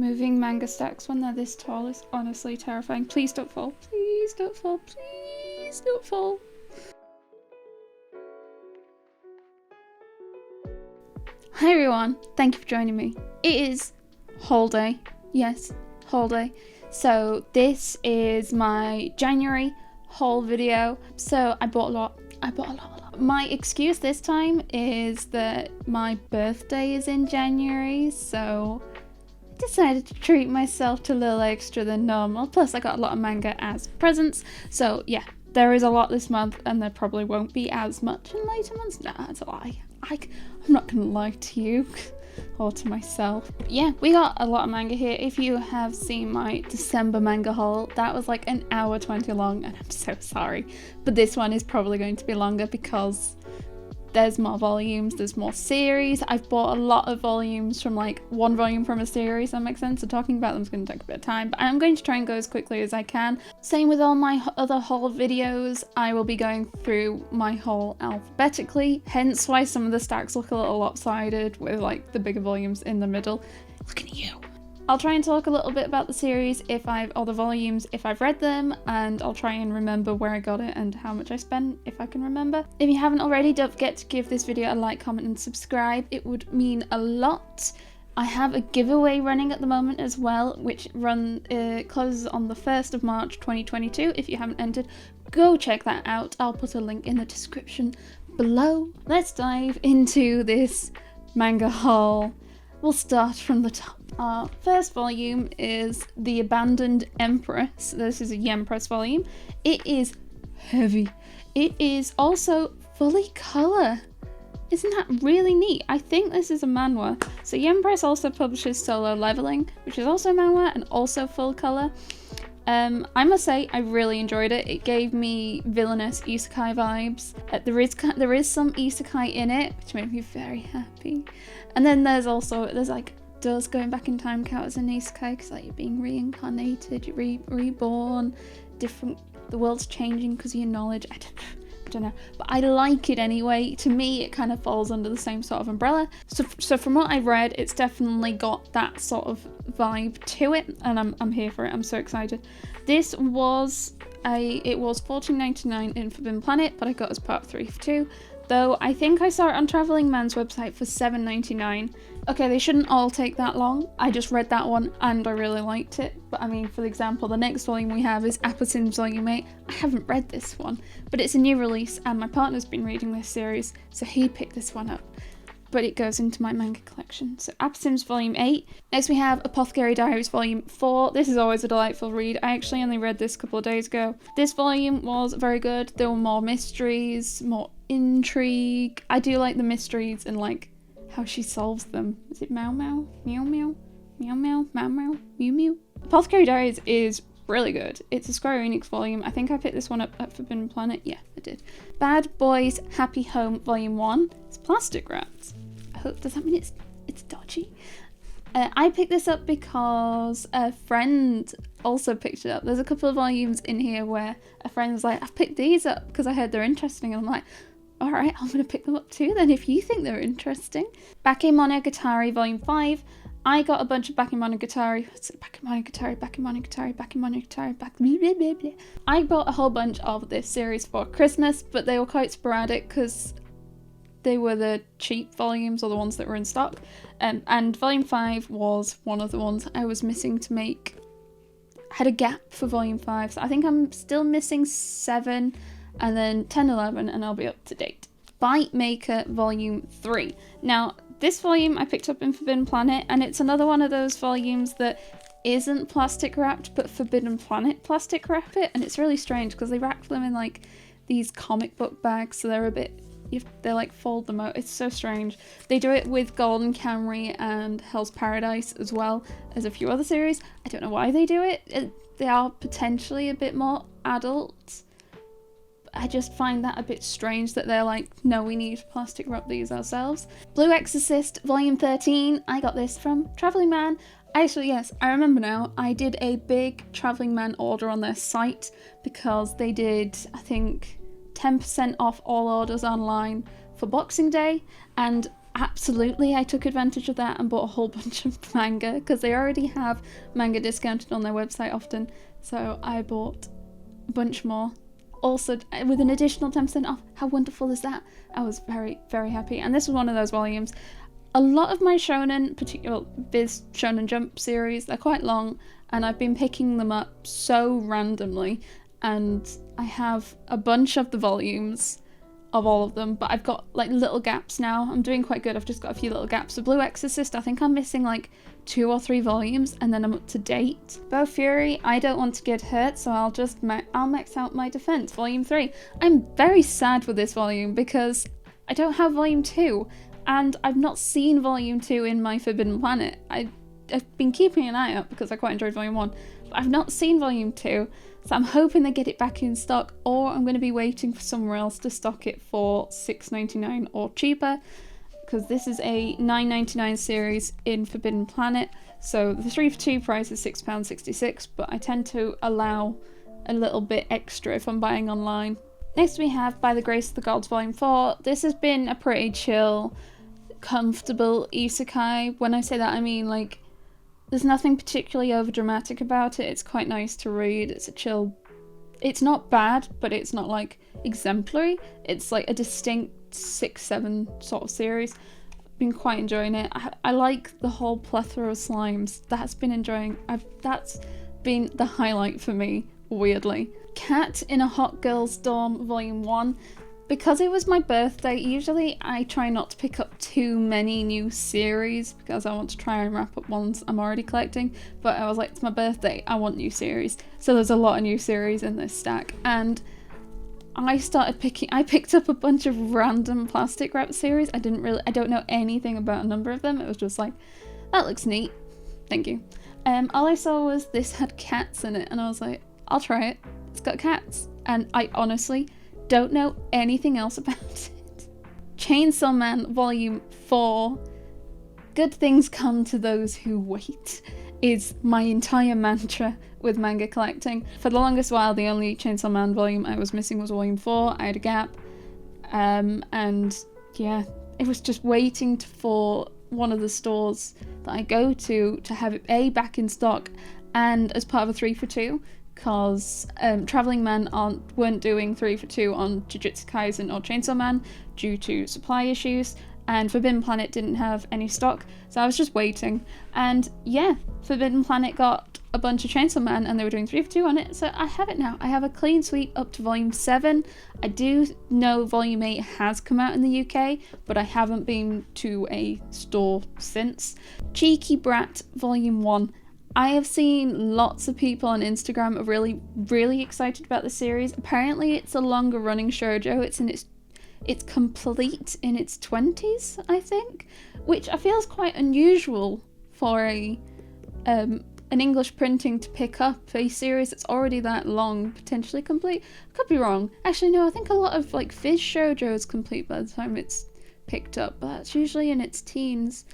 Moving manga stacks when they're this tall is honestly terrifying. Please don't fall. Please don't fall. Please don't fall. Hi everyone, thank you for joining me. It is haul day. Yes, haul day. So this is my January haul video. So I bought a lot. My excuse this time is that my birthday is in January, so I decided to treat myself to a little extra than normal. Plus I got a lot of manga as presents. So yeah, there is a lot this month and there probably won't be as much in later months. Nah, that's a lie. I'm not gonna lie to you or to myself. But yeah, we got a lot of manga here. If you have seen my December manga haul, that was like an hour 20 long and I'm so sorry. But this one is probably going to be longer because there's more volumes, there's more series. I've bought a lot of volumes from like one volume from a series, that makes sense. So talking about them is going to take a bit of time, but I'm going to try and go as quickly as I can. Same with all my other haul videos. I will be going through my haul alphabetically, hence why some of the stacks look a little lopsided with like the bigger volumes in the middle. Look at you. I'll try and talk a little bit about the series or the volumes if I've read them, and I'll try and remember where I got it and how much I spent if I can remember. If you haven't already, don't forget to give this video a like, comment and subscribe. It would mean a lot. I have a giveaway running at the moment as well, which closes on the 1st of March 2022. If you haven't entered, go check that out. I'll put a link in the description below. Let's dive into this manga haul. We'll start from the top. Our first volume is The Abandoned Empress. This is a Empress volume. It is heavy. It is also fully colour. Isn't that really neat? I think this is a manhwa. So Empress also publishes Solo Leveling, which is also manhwa and also full colour. I must say I really enjoyed it. It gave me villainous isekai vibes. There is some isekai in it, which made me very happy. And then there's like does going back in time count as an isekai because like you're being reincarnated, you're reborn, the world's changing because of your knowledge. I don't know, but I like it anyway. To me it kind of falls under the same sort of umbrella, so from what I've read it's definitely got that sort of vibe to it, and I'm here for it. I'm so excited. This was it was $14.99 in Forbidden Planet, but I got as part 3 for 2, though I think I saw it on Traveling Man's website for $7.99. Okay, they shouldn't all take that long. I just read that one and I really liked it. But I mean, for example, the next volume we have is Apothecary Volume 8. I haven't read this one, but it's a new release and my partner's been reading this series, so he picked this one up. But it goes into my manga collection. So Apothecary Volume 8. Next we have Apothecary Diaries Volume 4. This is always a delightful read. I actually only read this a couple of days ago. This volume was very good. There were more mysteries, more intrigue. I do like the mysteries and like how she solves them. Is it Meow Meow? Meow Meow? Meow Meow? Meow Meow? Mew Mew? Apothecary Diaries is really good. It's a Square Enix volume. I think I picked this one up at Forbidden Planet. Yeah, I did. Bad Boys Happy Home Volume 1. It's plastic wrapped. Does that mean it's dodgy? I picked this up because a friend also picked it up. There's a couple of volumes in here where a friend was like, I've picked these up because I heard they're interesting, and I'm like, alright, I'm going to pick them up too then if you think they're interesting. Bakimono Gatari Volume 5. I got a bunch of Bakimono Gatari. I bought a whole bunch of this series for Christmas, but they were quite sporadic because they were the cheap volumes or the ones that were in stock. And Volume 5 was one of the ones I was missing to make. I had a gap for Volume 5, so I think I'm still missing 7 and then 10, 11, and I'll be up to date. Bite Maker Volume 3. Now, this volume I picked up in Forbidden Planet, and it's another one of those volumes that isn't plastic wrapped, but Forbidden Planet plastic wrap it, and it's really strange because they wrap them in like these comic book bags, so they're a bit, they like fold them out. It's so strange. They do it with Golden Kamuy and Hell's Paradise as well as a few other series. I don't know why they do it. They are potentially a bit more adult. I just find that a bit strange that they're like, no, we need to plastic wrap these ourselves. Blue Exorcist Volume 13. I got this from Traveling Man. Actually, yes, I remember now. I did a big Traveling Man order on their site because they did, I think, 10% off all orders online for Boxing Day, and absolutely, I took advantage of that and bought a whole bunch of manga, because they already have manga discounted on their website often, so I bought a bunch more. Also, with an additional 10% off. How wonderful is that? I was very, very happy. And this was one of those volumes. A lot of my shonen, particularly Viz Shonen Jump series, they're quite long, and I've been picking them up so randomly, and I have a bunch of the volumes of all of them, but I've got like little gaps now. I'm doing quite good. I've just got a few little gaps. The Blue Exorcist, I think I'm missing like 2 or 3 volumes, and then I'm up to date. Bow Fury, I don't want to get hurt, so I'll max out my defense. Volume 3. I'm very sad with this volume because I don't have volume 2, and I've not seen volume 2 in my Forbidden Planet. I've been keeping an eye out because I quite enjoyed volume 1, but I've not seen volume 2, so I'm hoping they get it back in stock, or I'm going to be waiting for somewhere else to stock it for $6.99 or cheaper, because this is a $9.99 series in Forbidden Planet, so the 3 for 2 price is £6.66, but I tend to allow a little bit extra if I'm buying online. Next we have By the Grace of the Gods Volume 4. This has been a pretty chill, comfortable isekai. When I say that, I mean like there's nothing particularly overdramatic about it. It's quite nice to read. It's a chill. It's not bad, but it's not like exemplary. It's like a distinct 6-7 sort of series. I've been quite enjoying it. I like the whole plethora of slimes. That's been the highlight for me, weirdly. Cat in a Hot Girl's Dorm Volume 1. Because it was my birthday, usually I try not to pick up too many new series because I want to try and wrap up ones I'm already collecting, but I was like, it's my birthday, I want new series. So there's a lot of new series in this stack, and I picked up a bunch of random plastic wrap series. I don't know anything about a number of them. It was just like, that looks neat, thank you. All I saw was this had cats in it, and I was like, I'll try it. It's got cats. And I honestly don't know anything else about it. Chainsaw Man Volume 4. Good things come to those who wait is my entire mantra with manga collecting. For the longest while, the only Chainsaw Man volume I was missing was Volume 4. I had a gap. And yeah, it was just waiting for one of the stores that I go to have it back in stock, and as part of a 3 for 2, because Travelling Men weren't doing 3 for 2 on Jujutsu Kaisen or Chainsaw Man due to supply issues, and Forbidden Planet didn't have any stock, so I was just waiting. And yeah, Forbidden Planet got a bunch of Chainsaw Man and they were doing 3 for 2 on it, so I have it now. I have a clean sweep up to Volume 7. I do know Volume 8 has come out in the UK, but I haven't been to a store since. Cheeky Brat Volume 1. I have seen lots of people on Instagram are really, really excited about the series. Apparently it's a longer running shoujo. It's complete in its 20s, I think, which I feel is quite unusual for an English printing to pick up a series that's already that long, potentially complete. I could be wrong. Actually, no, I think a lot of like Fizz shoujo is complete by the time it's picked up, but that's usually in its teens.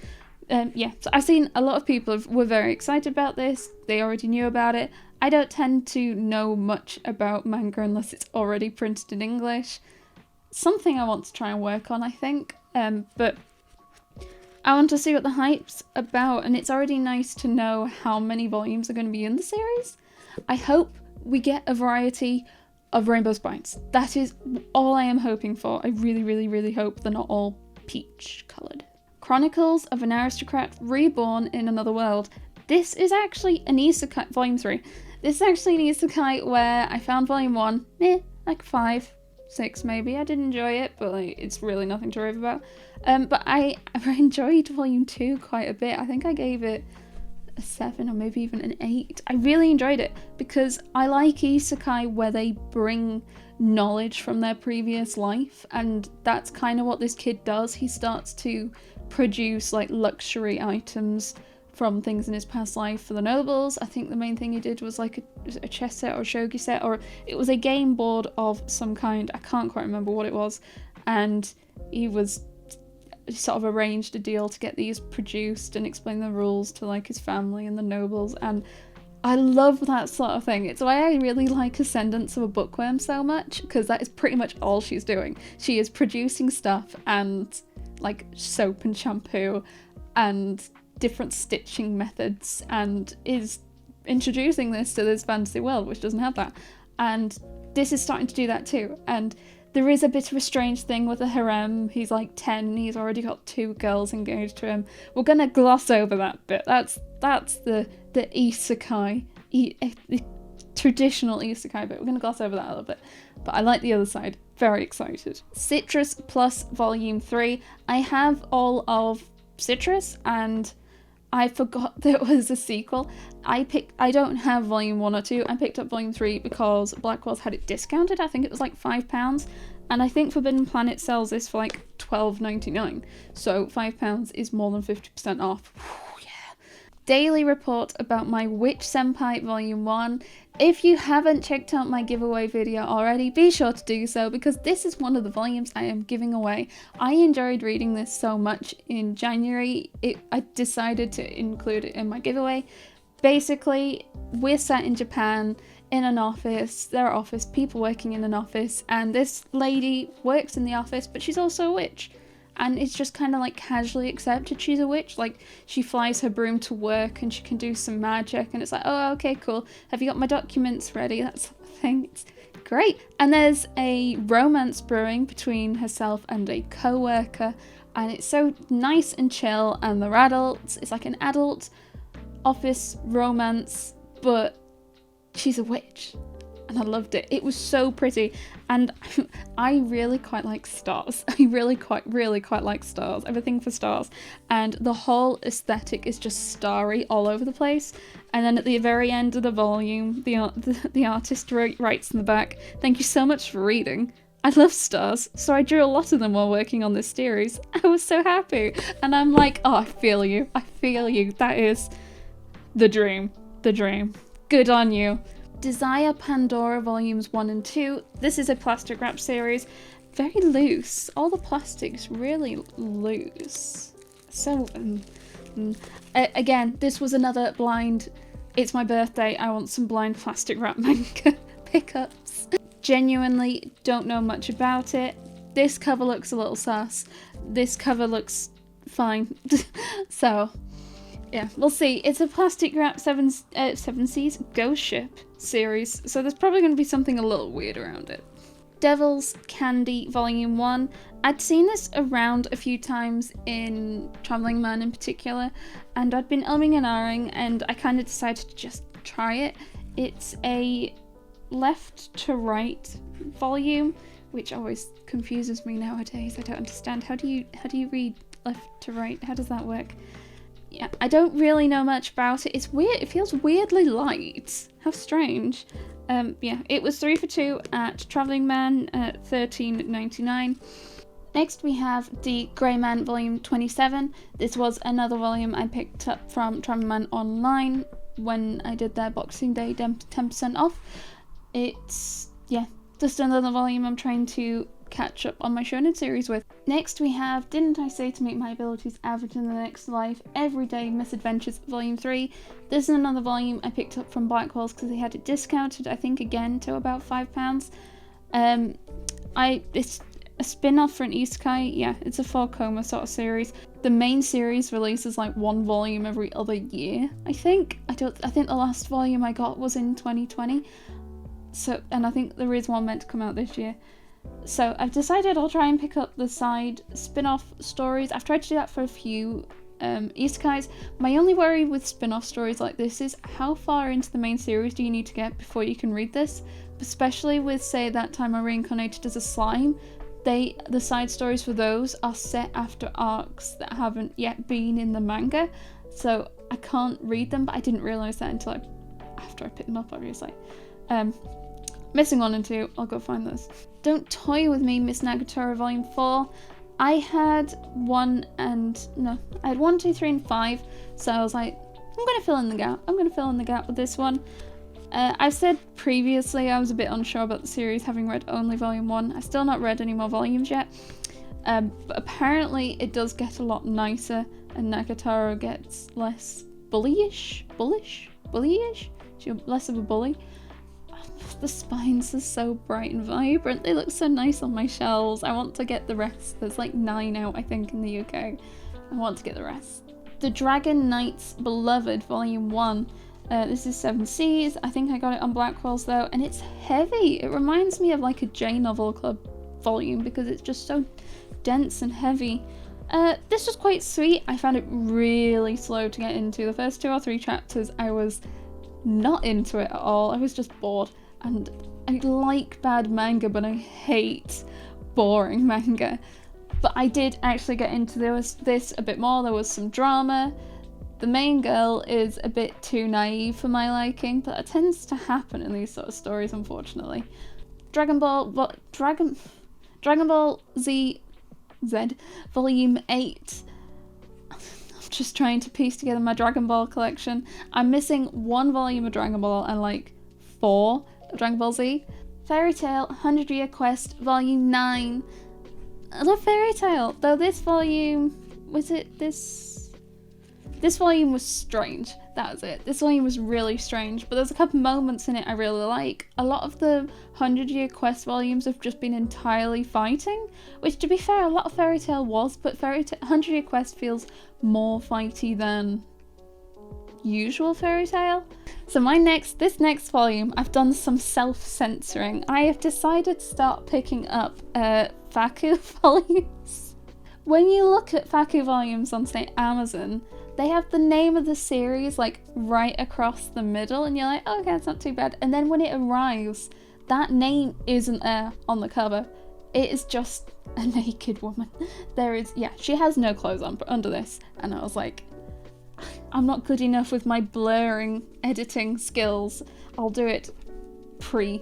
Yeah, so I've seen a lot of people were very excited about this. They already knew about it. I don't tend to know much about manga unless it's already printed in English. Something I want to try and work on, I think. But I want to see what the hype's about, and it's already nice to know how many volumes are going to be in the series. I hope we get a variety of rainbow spines. That is all I am hoping for. I really, really, really hope they're not all peach coloured. Chronicles of an Aristocrat Reborn in Another World. This is actually an isekai, Volume 3. This is actually an isekai where I found Volume 1, like 5, 6 maybe. I did enjoy it, but like, it's really nothing to rave about. But I enjoyed Volume 2 quite a bit. I think I gave it a 7 or maybe even an 8. I really enjoyed it because I like isekai where they bring knowledge from their previous life, and that's kind of what this kid does. He starts to produce like luxury items from things in his past life for the nobles. I think the main thing he did was like a chess set or a shogi set, or it was a game board of some kind. I can't quite remember what it was, and he sort of arranged a deal to get these produced and explain the rules to like his family and the nobles, and I love that sort of thing. It's why I really like Ascendance of a Bookworm so much, because that is pretty much all she's doing. She is producing stuff and like soap and shampoo and different stitching methods, and is introducing this to this fantasy world which doesn't have that, and this is starting to do that too. And there is a bit of a strange thing with a harem. He's like 10 and he's already got 2 girls engaged to him. We're gonna gloss over that bit. That's the isekai, the traditional isekai bit. We're gonna gloss over that a little bit, but I like the other side. Very excited. Citrus Plus Volume 3. I have all of Citrus and I forgot there was a sequel. I don't have Volume 1 or 2. I picked up Volume 3 because Blackwell's had it discounted. I think it was like £5. And I think Forbidden Planet sells this for like £12.99. So £5 is more than 50% off. Whew, yeah. Daily report about my Witch Senpai Volume 1. If you haven't checked out my giveaway video already, be sure to do so, because this is one of the volumes I am giving away. I enjoyed reading this so much in January, I decided to include it in my giveaway. Basically, we're set in Japan, in an office. There are office people working in an office, and this lady works in the office, but she's also a witch. And it's just kind of like casually accepted she's a witch. Like, she flies her broom to work and she can do some magic, and it's like, oh, okay, cool. Have you got my documents ready? That sort of thing. It's great. And there's a romance brewing between herself and a co-worker, and it's so nice and chill, and they're adults. It's like an adult office romance, but she's a witch. And I loved it. It was so pretty, and I really quite like stars. I really quite like stars. Everything for stars, and the whole aesthetic is just starry all over the place. And then at the very end of the volume, the artist writes in the back, "Thank you so much for reading. I love stars, so I drew a lot of them while working on this series." I was so happy, and I'm like, oh, I feel you. That is the dream. Good on you. Desire Pandora Volumes 1 and 2. This is a plastic wrap series. Very loose. All the plastic's really loose. So, again, this was another blind, it's my birthday, I want some blind plastic wrap manga pickups. Genuinely don't know much about it. This cover looks a little sus. This cover looks fine. So, yeah, we'll see. It's a plastic wrap seven seas ghost ship series, so there's probably going to be something a little weird around it. Devil's Candy Volume 1. I'd seen this around a few times in Traveling Man in particular, and I'd been umming and ahhing, and I kind of decided to just try it. It's a left to right volume, which always confuses me nowadays. I don't understand. How do you read left to right? How does that work? Yeah, I don't really know much about it. It's weird. It feels weirdly light. How strange. Yeah, it was 3 for 2 at Traveling Man at $13.99. Next we have the Greyman Volume 27. This was another volume I picked up from Traveling Man online when I did their Boxing Day 10% off. It's, yeah, just another volume I'm trying to catch up on my shonen series with. Next we have Didn't I Say to Make My Abilities Average in the Next Life Everyday Misadventures Volume 3. This is another volume I picked up from Blackwell's because they had it discounted, I think again to about £5. It's a spin-off for an isekai. Yeah, it's a 4-coma sort of series. The main series releases like 1 volume every other year, I think. I think the last volume I got was in 2020. So, and I think there is one meant to come out this year. So I've decided I'll try and pick up the side spin-off stories. I've tried to do that for a few isekais. My only worry with spin-off stories like this is how far into the main series do you need to get before you can read this? Especially with, say, That Time I Reincarnated as a Slime. The side stories for those are set after arcs that haven't yet been in the manga. So I can't read them, but I didn't realise that until after I picked them up, obviously. Missing 1 and 2, I'll go find those. Don't Toy With Me, Miss Nagatura Volume 4. I had 1, 2, 3, and 5, so I was like, I'm going to fill in the gap with this one. I've said previously I was a bit unsure about the series, having read only Volume 1. I've still not read any more volumes yet, but apparently it does get a lot nicer, and Nagatura gets less bullish? She's less of a bully. the spines are so bright and vibrant. They look so nice on my shelves. I want to get the rest. There's like 9 out, I think, in the UK. I want to get the rest. The Dragon Knights Beloved Volume 1. This is 7 Seas. I think I got it on Blackwell's though, and it's heavy. It reminds me of like a J Novel Club volume because it's just so dense and heavy. This was quite sweet. I found it really slow to get into. The first 2 or 3 chapters I was not into it at all. I was just bored, and I like bad manga but I hate boring manga. But I did actually get into this a bit more. There was some drama. The main girl is a bit too naive for my liking, but that tends to happen in these sort of stories, unfortunately. Dragon Ball Z Volume 8. I'm just trying to piece together my Dragon Ball collection. I'm missing 1 volume of Dragon Ball and like 4 of Dragon Ball Z. Fairy Tail 100 Year Quest Volume 9. I love Fairy Tail, though this volume, this volume was strange. That was it. This volume was really strange, but there's a couple moments in it I really like. A lot of the 100 Year Quest volumes have just been entirely fighting, which, to be fair, a lot of Fairy Tail was, but 100 Year Quest feels more fighty than usual Fairy Tail. So this next volume, I've done some self-censoring. I have decided to start picking up Faku volumes. When you look at Faku volumes on, say, Amazon, they have the name of the series like right across the middle, and you're like, oh, okay, that's not too bad. And then when it arrives, that name isn't there on the cover. It is just a naked woman. She has no clothes on under this, and I was like, I'm not good enough with my blurring editing skills. I'll do it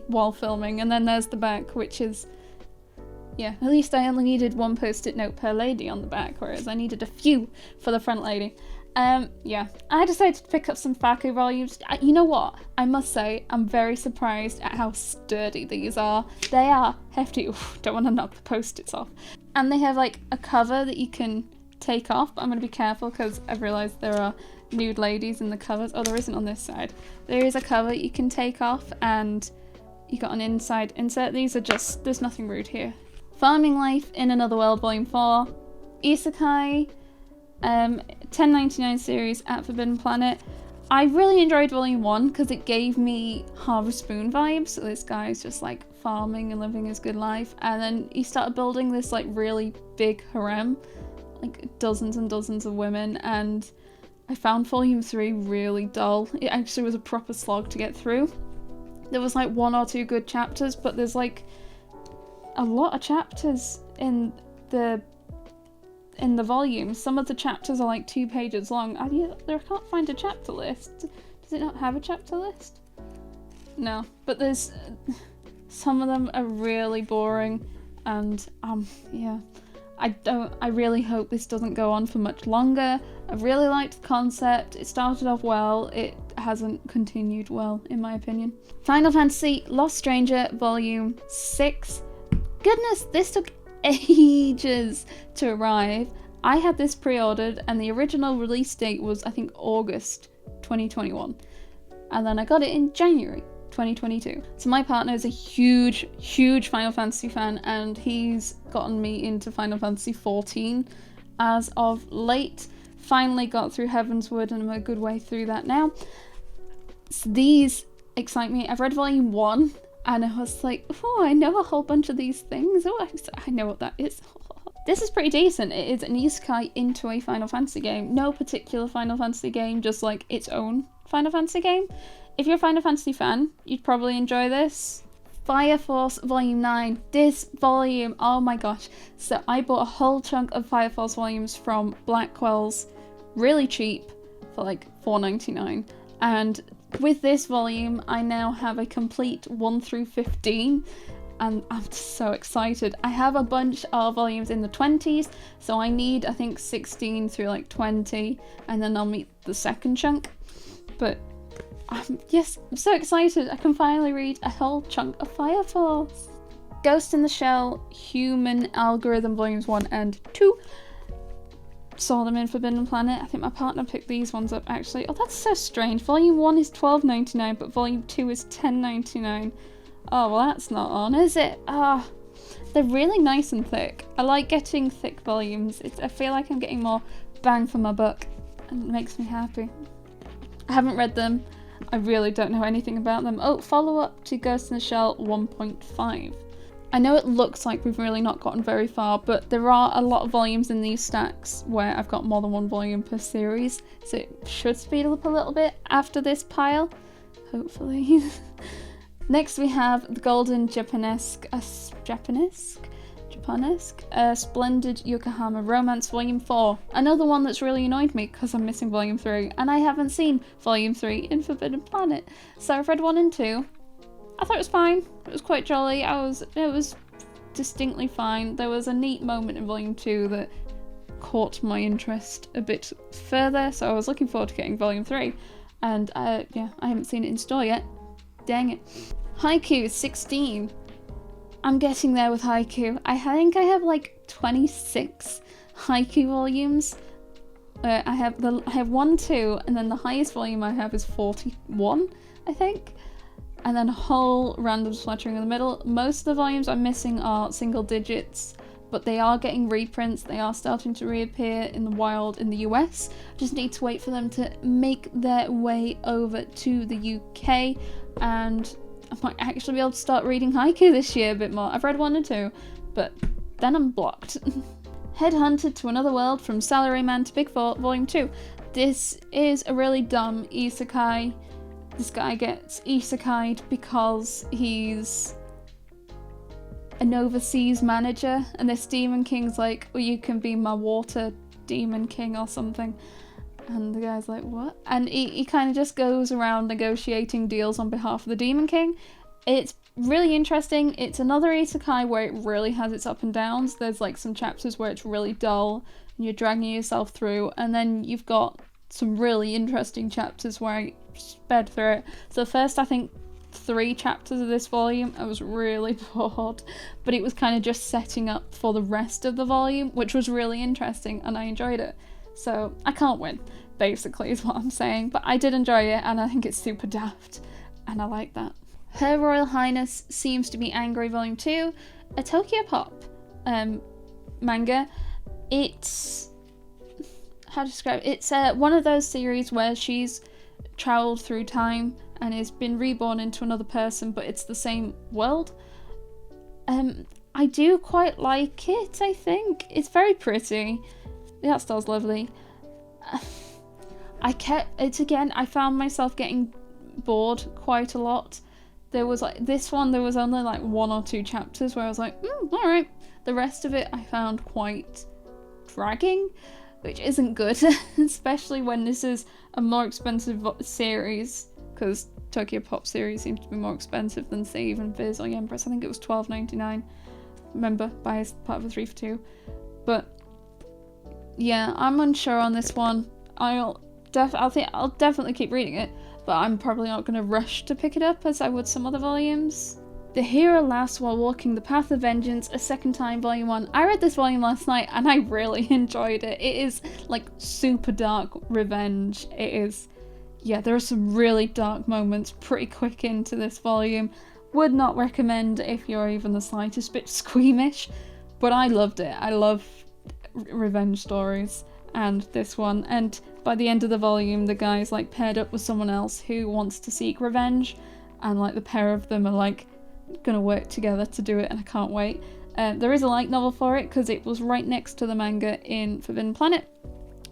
while filming. And then there's the back, which is, yeah, at least I only needed 1 post-it note per lady on the back, whereas I needed a few for the front lady. Yeah, I decided to pick up some Faku volumes. You know what? I must say, I'm very surprised at how sturdy these are. They are hefty. Oof, don't want to knock the post-its off. And they have like a cover that you can take off, but I'm going to be careful because I've realised there are nude ladies in the covers. Oh, there isn't on this side. There is a cover you can take off, and you got an inside insert. These are just, there's nothing rude here. Farming Life in Another World Volume 4. Isekai 1099 series at Forbidden Planet. I really enjoyed Volume 1 because it gave me Harvest Moon vibes. So this guy's just like farming and living his good life, and then he started building this like really big harem, like dozens and dozens of women, and I found Volume 3 really dull. It actually was a proper slog to get through. There was like 1 or 2 good chapters, but there's like a lot of chapters in the volume. Some of the chapters are like 2 pages long. I can't find a chapter list. Does it not have a chapter list? No, but there's some of them are really boring, and yeah. I really hope this doesn't go on for much longer. I really liked the concept. It started off well. It hasn't continued well, in my opinion. Final Fantasy Lost Stranger Volume 6. Goodness, this took ages to arrive. I had this pre-ordered, and the original release date was, I think, August 2021. And then I got it in January 2022. So my partner is a huge Final Fantasy fan, and he's gotten me into Final Fantasy 14 as of late. Finally got through Heavensward, and I'm a good way through that now. So these excite me. I've read Volume 1, and I was like, oh, I know a whole bunch of these things. Oh, I know what that is. This is pretty decent. It is an isekai into a Final Fantasy game. No particular Final Fantasy game, just like its own Final Fantasy game. If you're a Final Fantasy fan, you'd probably enjoy this. Fire Force Volume 9. This volume, oh my gosh. So I bought a whole chunk of Fire Force volumes from Blackwell's, really cheap, for like $4.99. And with this volume, I now have a complete 1 through 15. And I'm so excited. I have a bunch of volumes in the 20s, so I need, I think, 16 through like 20, and then I'll meet the second chunk. But yes, I'm so excited. I can finally read a whole chunk of Fire Force. Ghost in the Shell Human Algorithm Volumes 1 and 2. Saw them in Forbidden Planet. I think my partner picked these ones up actually. Oh, that's so strange. Volume 1 is $12.99, but Volume 2 is $10.99. Oh, well that's not on, is it? Ah, they're really nice and thick. I like getting thick volumes. I feel like I'm getting more bang for my buck, and it makes me happy. I haven't read them. I really don't know anything about them. Oh, follow up to Ghost in the Shell 1.5. I know it looks like we've really not gotten very far, but there are a lot of volumes in these stacks where I've got more than one volume per series, so it should speed up a little bit after this pile, hopefully. Next we have the Golden Japanesque, Splendid Yokohama Romance Volume 4. Another one that's really annoyed me because I'm missing Volume 3, and I haven't seen Volume 3 in Forbidden Planet. So I've read 1 and 2. I thought it was fine. It was quite jolly. It was distinctly fine. There was a neat moment in Volume 2 that caught my interest a bit further, so I was looking forward to getting Volume 3. And yeah, I haven't seen it in store yet. Dang it. Haiku 16. I'm getting there with Haiku. I think I have like 26 Haiku volumes. I have 1, 2, and then the highest volume I have is 41, I think. And then a whole random splattering in the middle. Most of the volumes I'm missing are single digits, but they are getting reprints. They are starting to reappear in the wild in the US. I just need to wait for them to make their way over to the UK, and I might actually be able to start reading Haiku this year a bit more. I've read 1 and 2, but then I'm blocked. Headhunted to Another World from Salaryman to Big Four, Volume 2. This is a really dumb isekai. This guy gets isekai'd because he's an overseas manager, and this demon king's like, well, you can be my water demon king or something. And the guy's like, what? And he kind of just goes around negotiating deals on behalf of the demon king. It's really interesting. It's another isekai where it really has its up and downs. There's like some chapters where it's really dull and you're dragging yourself through, and then you've got some really interesting chapters where I sped through it. So the first, I think, 3 chapters of this volume, I was really bored, but it was kind of just setting up for the rest of the volume, which was really interesting, and I enjoyed it. So I can't win, basically, is what I'm saying, but I did enjoy it, and I think it's super daft, and I like that. Her Royal Highness Seems to Be Angry, Volume 2, a Tokyo Pop manga. It's, how to describe it? It's one of those series where she's travelled through time and has been reborn into another person, but it's the same world. I do quite like it, I think. It's very pretty. The art style's lovely. I found myself getting bored quite a lot. There was like this one, there was only like 1 or 2 chapters where I was like, alright. The rest of it I found quite dragging, which isn't good, especially when this is a more expensive series, because Tokyo Pop series seems to be more expensive than, say, even Viz or Empress. I think it was $12.99. Remember, buy as part of a 3 for 2. But yeah, I'm unsure on this one. I'll definitely keep reading it, but I'm probably not going to rush to pick it up as I would some other volumes. The Hero Laughs While Walking the Path of Vengeance, a second time, Volume 1. I read this volume last night and I really enjoyed it. It is like super dark revenge. It is, yeah, there are some really dark moments pretty quick into this volume. Would not recommend if you're even the slightest bit squeamish, but I loved it. I love revenge stories, and this one. And by the end of the volume, the guy's like paired up with someone else who wants to seek revenge, and like the pair of them are like gonna work together to do it, and I can't wait. There is a light novel for it because it was right next to the manga in Forbidden Planet,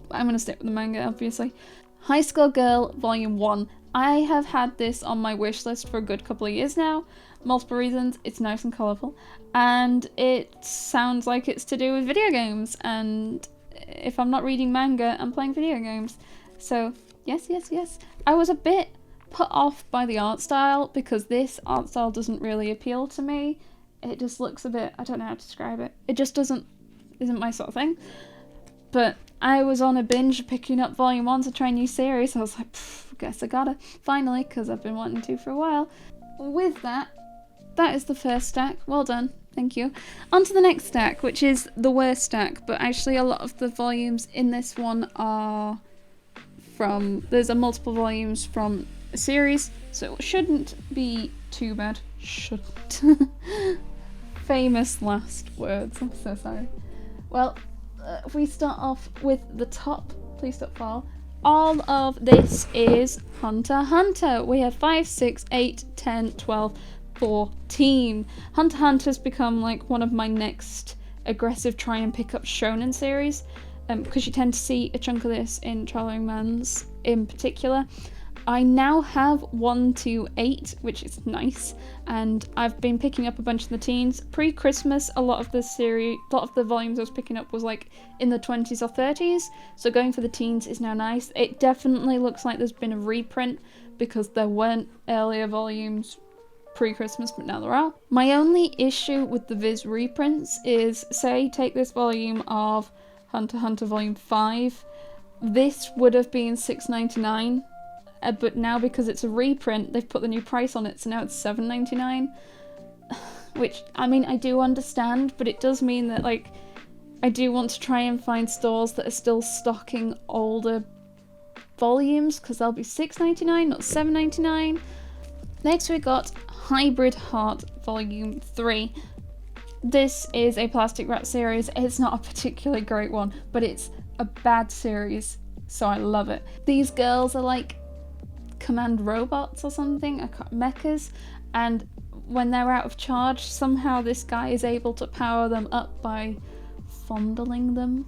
but I'm gonna stick with the manga, obviously. High School Girl Volume 1. I have had this on my wish list for a good couple of years now. Multiple reasons. It's nice and colourful, and it sounds like it's to do with video games, and if I'm not reading manga, I'm playing video games. So yes. I was a bit put off by the art style because this art style doesn't really appeal to me. It just looks a bit, I don't know how to describe it. It just isn't my sort of thing. But I was on a binge picking up Volume 1 to try a new series. I was like, guess I gotta, finally, because I've been wanting to for a while. With that is the first stack. Well done, thank you. On to the next stack, which is the worst stack, but actually a lot of the volumes in this one are from, there's a multiple volumes from a series, so it shouldn't be too bad. Shouldn't. Famous last words, I'm so sorry. Well, if we start off with the top, please don't fall. All of this is Hunter x Hunter. We have 5, 6, 8, 10, 12, 14. Hunter x Hunter's become like one of my next aggressive try and pick up shonen series, because you tend to see a chunk of this in Traveling Man's in particular. I now have 1 to 8, which is nice, and I've been picking up a bunch of the teens. Pre-Christmas, a lot of the volumes I was picking up was like in the 20s or 30s, so going for the teens is now nice. It definitely looks like there's been a reprint, because there weren't earlier volumes pre-Christmas, but now there are. My only issue with the Viz reprints is, say, take this volume of Hunter x Hunter Volume 5, this would have been $6.99, but now because it's a reprint, they've put the new price on it, so now it's $7.99, which, I mean, I do understand, but it does mean that, like, I do want to try and find stores that are still stocking older volumes, because they'll be $6.99, not $7.99. Next we got Hybrid Heart Volume 3. This is a plastic wrap series. It's not a particularly great one, but it's a bad series, so I love it. These girls are like command robots or something, mechas, and when they're out of charge, somehow this guy is able to power them up by fondling them.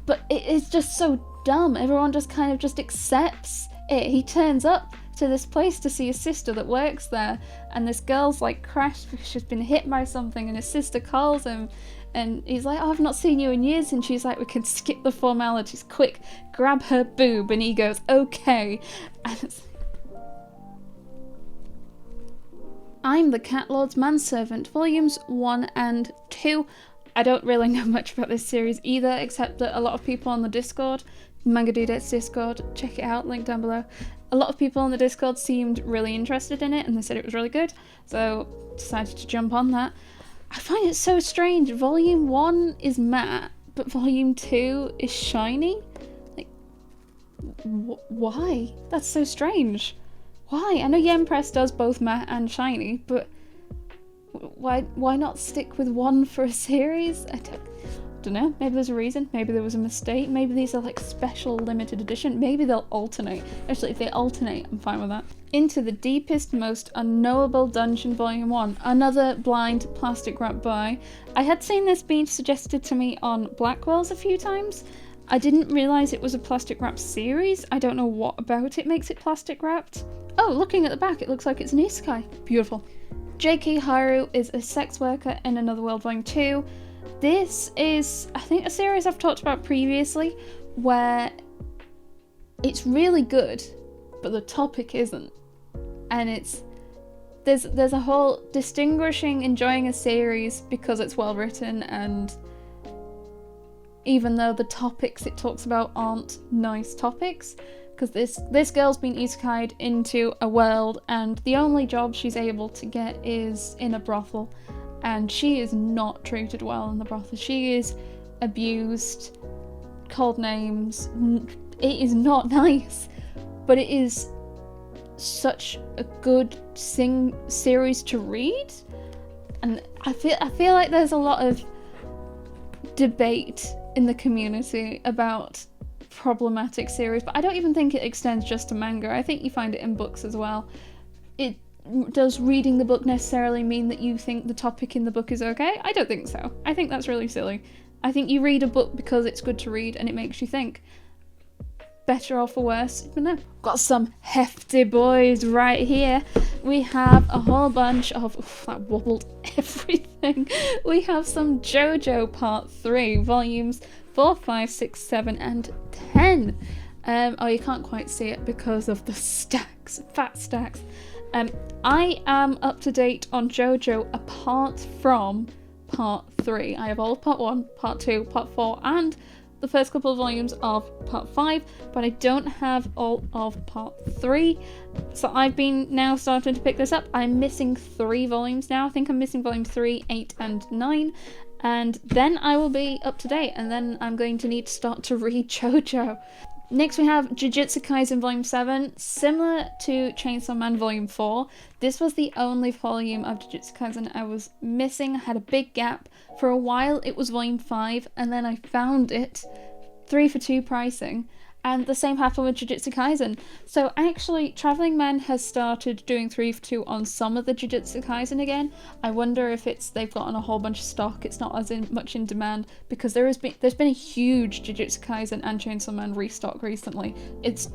But it is just so dumb. Everyone just kind of just accepts it. He turns up to this place to see his sister that works there, and this girl's like crashed because she's been hit by something, and his sister calls him, and he's like, oh, I've not seen you in years, and she's like, we can skip the formalities, quick, grab her boob, and he goes, okay. And it's I'm the Cat Lord's Manservant, Volumes 1 and 2. I don't really know much about this series either, except that a lot of people on the Discord, Manga Dudettes Discord, check it out, link down below. A lot of people on the Discord seemed really interested in it, and they said it was really good, so decided to jump on that. I find it so strange. Volume 1 is matte, but Volume 2 is shiny? Like, why? That's so strange. Why? I know Empress does both matte and shiny, but why not stick with one for a series? I don't know. Maybe there's a reason. Maybe there was a mistake. Maybe these are like special limited edition. Maybe they'll alternate. Actually, if they alternate, I'm fine with that. Into the Deepest, Most Unknowable Dungeon Volume 1. Another blind plastic wrap buy. I had seen this being suggested to me on Blackwell's a few times. I didn't realise it was a plastic wrap series. I don't know what about it makes it plastic wrapped. Oh, looking at the back, it looks like it's an isekai. Beautiful. J.K. Haru is a sex worker in Another World Volume 2. This is, I think, a series I've talked about previously, where it's really good, but the topic isn't. And there's a whole distinguishing enjoying a series because it's well written, and even though the topics it talks about aren't nice topics, because this girl's been isekai'd into a world, and the only job she's able to get is in a brothel, and she is not treated well in the brothel. She is abused, called names. It is not nice, but it is such a good series to read, and I feel like there's a lot of debate in the community about problematic series, but I don't even think it extends just to manga. I think you find it in books as well. Does reading the book necessarily mean that you think the topic in the book is okay? I don't think so. I think that's really silly. I think you read a book because it's good to read and it makes you think. Better or for worse, but no. Got some hefty boys right here. We have a whole bunch of... Oof, that wobbled everything. We have some JoJo Part 3, Volumes 4, 5, 6, 7, and 10. Oh, you can't quite see it because of the stacks, fat stacks. I am up to date on JoJo apart from Part 3. I have all of Part 1, Part 2, Part 4, and the first couple of volumes of Part 5, but I don't have all of Part 3. So I've been now starting to pick this up. I'm missing 3 volumes now. I think I'm missing volume 3, 8, and 9. And then I will be up to date, and then I'm going to need to start to read JoJo. Next we have Jujutsu Kaisen Volume 7, similar to Chainsaw Man Volume 4. This was the only volume of Jujutsu Kaisen I was missing. I had a big gap. For a while it was Volume 5, and then I found it 3 for 2 pricing. And the same happened with Jujutsu Kaisen. So actually, Traveling Man has started doing 3 for 2 on some of the Jujutsu Kaisen again. I wonder if they've gotten a whole bunch of stock. It's not as much in demand, because there's been a huge Jujutsu Kaisen and Chainsaw Man restock recently.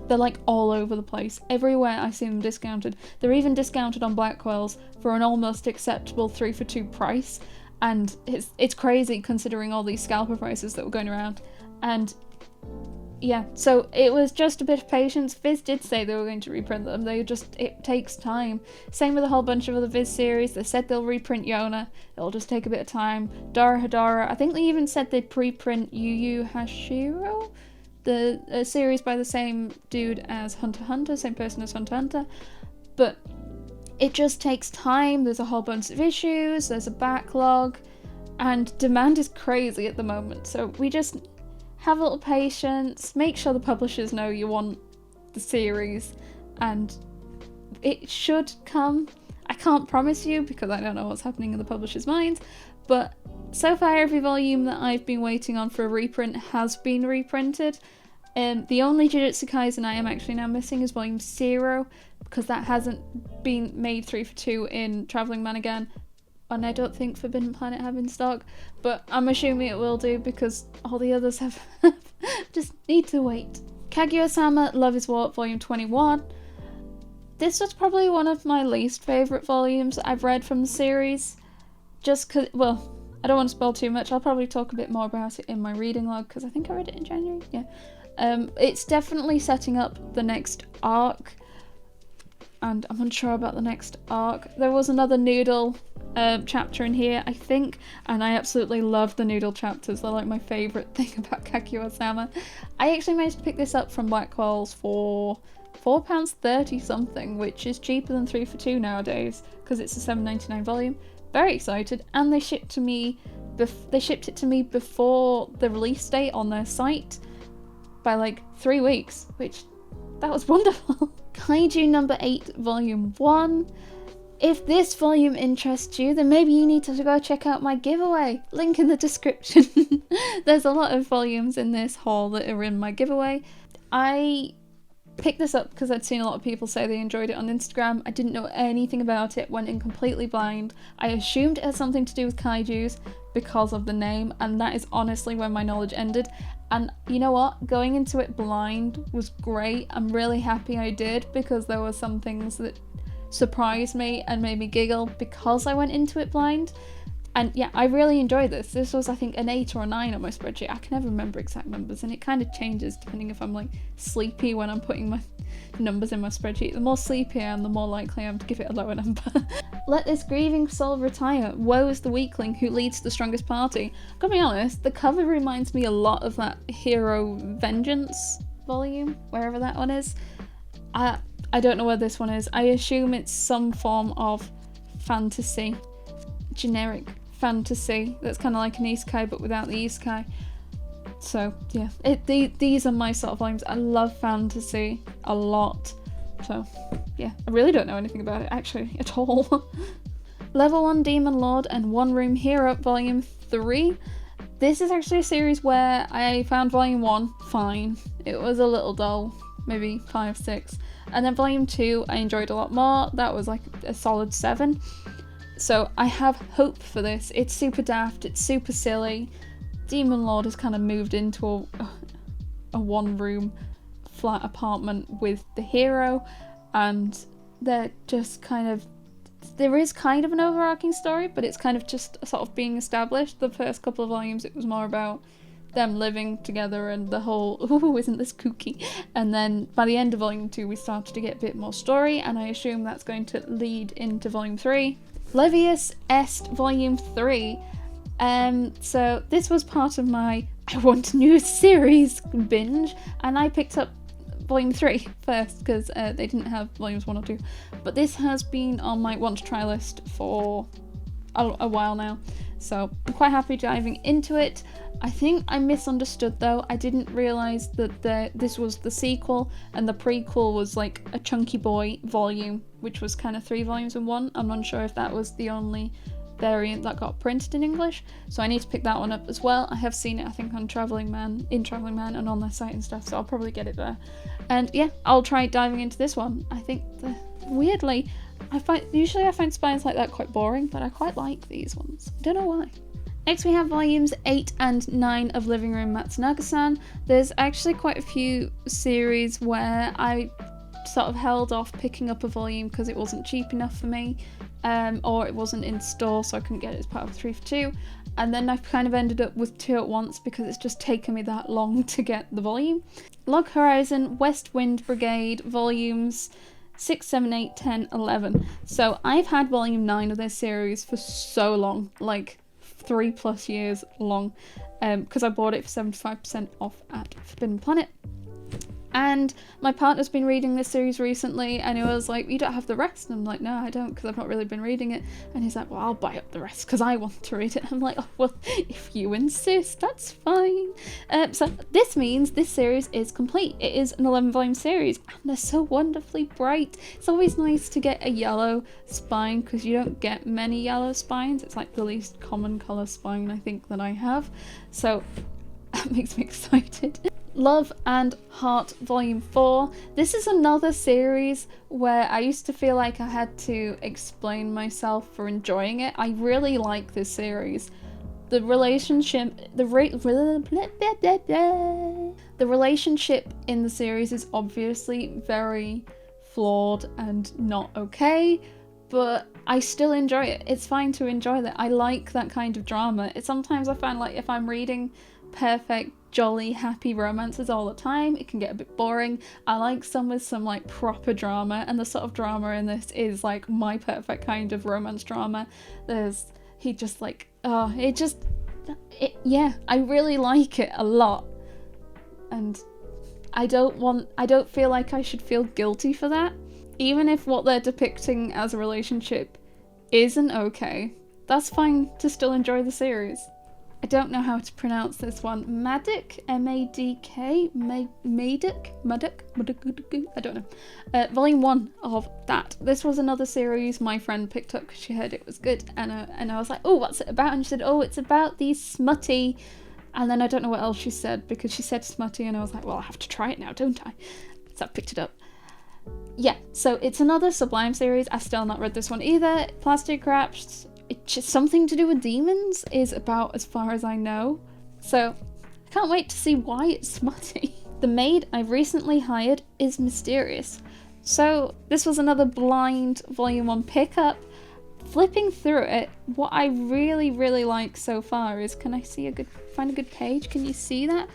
They're like all over the place. Everywhere I see them discounted. They're even discounted on Blackwell's for an almost acceptable 3 for 2 price. And it's crazy considering all these scalper prices that were going around. And yeah, so it was just a bit of patience. Viz did say they were going to reprint them. It takes time. Same with a whole bunch of other Viz series. They said they'll reprint Yona. It'll just take a bit of time. Dara Hadara. I think they even said they'd pre-print Yu Yu Hashiro, the series by the same dude as Hunter x Hunter, same person as Hunter x Hunter. But it just takes time. There's a whole bunch of issues. There's a backlog. And demand is crazy at the moment. So we just have a little patience, make sure the publishers know you want the series, and it should come. I can't promise you because I don't know what's happening in the publishers' minds, but so far every volume that I've been waiting on for a reprint has been reprinted. The only Jujutsu Kaisen I am actually now missing is Volume 0, because that hasn't been made 3 for 2 in Traveling Man again. And I don't think Forbidden Planet have in stock, but I'm assuming it will do because all the others have just need to wait. Kaguya-sama Love is War Volume 21. This was probably one of my least favourite volumes I've read from the series. Just because, well, I don't want to spoil too much. I'll probably talk a bit more about it in my reading log because I think I read it in January. Yeah. It's definitely setting up the next arc, and I'm unsure about the next arc. There was another noodle chapter in here, I think, and I absolutely love the noodle chapters. They're like my favourite thing about Kaguya-sama. I actually managed to pick this up from Blackwell's for £4.30 something, which is cheaper than 3 for 2 nowadays because it's a £7.99 volume. Very excited, and they shipped it to me before the release date on their site by like 3 weeks, which that was wonderful. Kaiju number 8 volume 1. If this volume interests you, then maybe you need to go check out my giveaway. Link in the description. There's a lot of volumes in this haul that are in my giveaway. I picked this up because I'd seen a lot of people say they enjoyed it on Instagram. I didn't know anything about it, went in completely blind. I assumed it had something to do with kaijus because of the name, and that is honestly where my knowledge ended. And you know what? Going into it blind was great. I'm really happy I did, because there were some things that surprised me and made me giggle because I went into it blind. And yeah, I really enjoyed this. This was, I think, an 8 or a 9 on my spreadsheet. I can never remember exact numbers, and it kind of changes depending if I'm like sleepy when I'm putting my numbers in my spreadsheet. The more sleepy I am, the more likely I am to give it a lower number. Let this grieving soul retire. Woe is the weakling who leads the strongest party. I'm gonna be honest, the cover reminds me a lot of that Hero Vengeance volume, wherever that one is. I don't know where this one is. I assume it's some form of fantasy, generic fantasy that's kind of like an isekai but without the isekai. So yeah, these are my sort of volumes. I love fantasy a lot, so yeah, I really don't know anything about it actually at all. Level 1 Demon Lord and One Room Hero Volume 3. This is actually a series where I found Volume 1 fine. It was a little dull, maybe 5, 6. And then Volume 2 I enjoyed a lot more. That was like a solid 7. So I have hope for this. It's super daft, it's super silly. Demon Lord has kind of moved into a one-room flat apartment with the hero, and they're just kind of... There is kind of an overarching story, but it's kind of just sort of being established. The first couple of volumes it was more about them living together and the whole, ooh, isn't this kooky? And then by the end of Volume 2 we started to get a bit more story, and I assume that's going to lead into Volume 3. Levius Est Volume 3. So this was part of my I want a new series binge, and I picked up Volume 3 first because they didn't have Volumes 1 or 2. But this has been on my want to try list for a while now. So I'm quite happy diving into it. I think I misunderstood though. I didn't realise that this was the sequel and the prequel was like a Chunky Boy volume, which was kind of 3 volumes in one. I'm unsure if that was the only variant that got printed in English, so I need to pick that one up as well. I have seen it, I think, on Travelling Man and on their site and stuff, so I'll probably get it there. And yeah, I'll try diving into this one. I think weirdly, I find spines like that quite boring, but I quite like these ones. I don't know why. Next we have volumes 8 and 9 of Living Room Matsunaga-san. There's actually quite a few series where I sort of held off picking up a volume because it wasn't cheap enough for me, or it wasn't in store, so I couldn't get it as part of 3 for 2. And then I've kind of ended up with 2 at once because it's just taken me that long to get the volume. Log Horizon West Wind Brigade volumes 6, 7, 8, 10, 11. So I've had volume 9 of this series for so long, like 3+ years long, because I bought it for 75% off at Forbidden Planet. And my partner's been reading this series recently, and he was like, you don't have the rest? And I'm like, no, I don't, because I've not really been reading it. And he's like, well, I'll buy up the rest because I want to read it. I'm like, oh, well, if you insist, that's fine. So this means this series is complete. It is an 11-volume series, and they're so wonderfully bright. It's always nice to get a yellow spine, because you don't get many yellow spines. It's like the least common colour spine, I think, that I have. So that makes me excited. Love and Heart Volume 4. This is another series where I used to feel like I had to explain myself for enjoying it. I really like this series. The relationship in the series is obviously very flawed and not okay, but I still enjoy it. It's fine to enjoy that. I like that kind of drama. Sometimes I find like if I'm reading perfect, jolly, happy romances all the time, it can get a bit boring. I like some with some like proper drama, and the sort of drama in this is like my perfect kind of romance drama. Yeah, I really like it a lot, and I don't feel like I should feel guilty for that. Even if what they're depicting as a relationship isn't okay, that's fine to still enjoy the series. I don't know how to pronounce this one. Madoka, M-A-D-K, Madoka, I don't know. Volume 1 of that. This was another series my friend picked up because she heard it was good, and I was like, oh, what's it about? And she said, oh, it's about these smutty, and then I don't know what else she said, because she said smutty, and I was like, well, I have to try it now, don't I? So I picked it up. Yeah, so it's another Sublime series. I've still not read this one either. Plastic Wraps, it's just something to do with demons is about as far as I know. So I can't wait to see why it's smutty. The maid I've recently hired is mysterious. So this was another blind volume 1 pickup. Flipping through it, what I really, really like so far is, can I find a good page? Can you see that?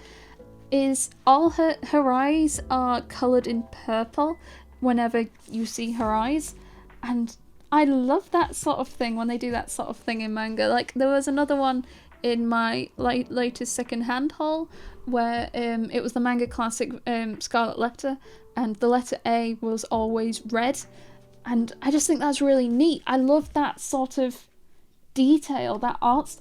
Is all her eyes are coloured in purple whenever you see her eyes. And I love that sort of thing when they do that sort of thing in manga. Like, there was another one in my latest second-hand haul where it was the manga classic Scarlet Letter, and the letter A was always red, and I just think that's really neat. I love that sort of detail, that art.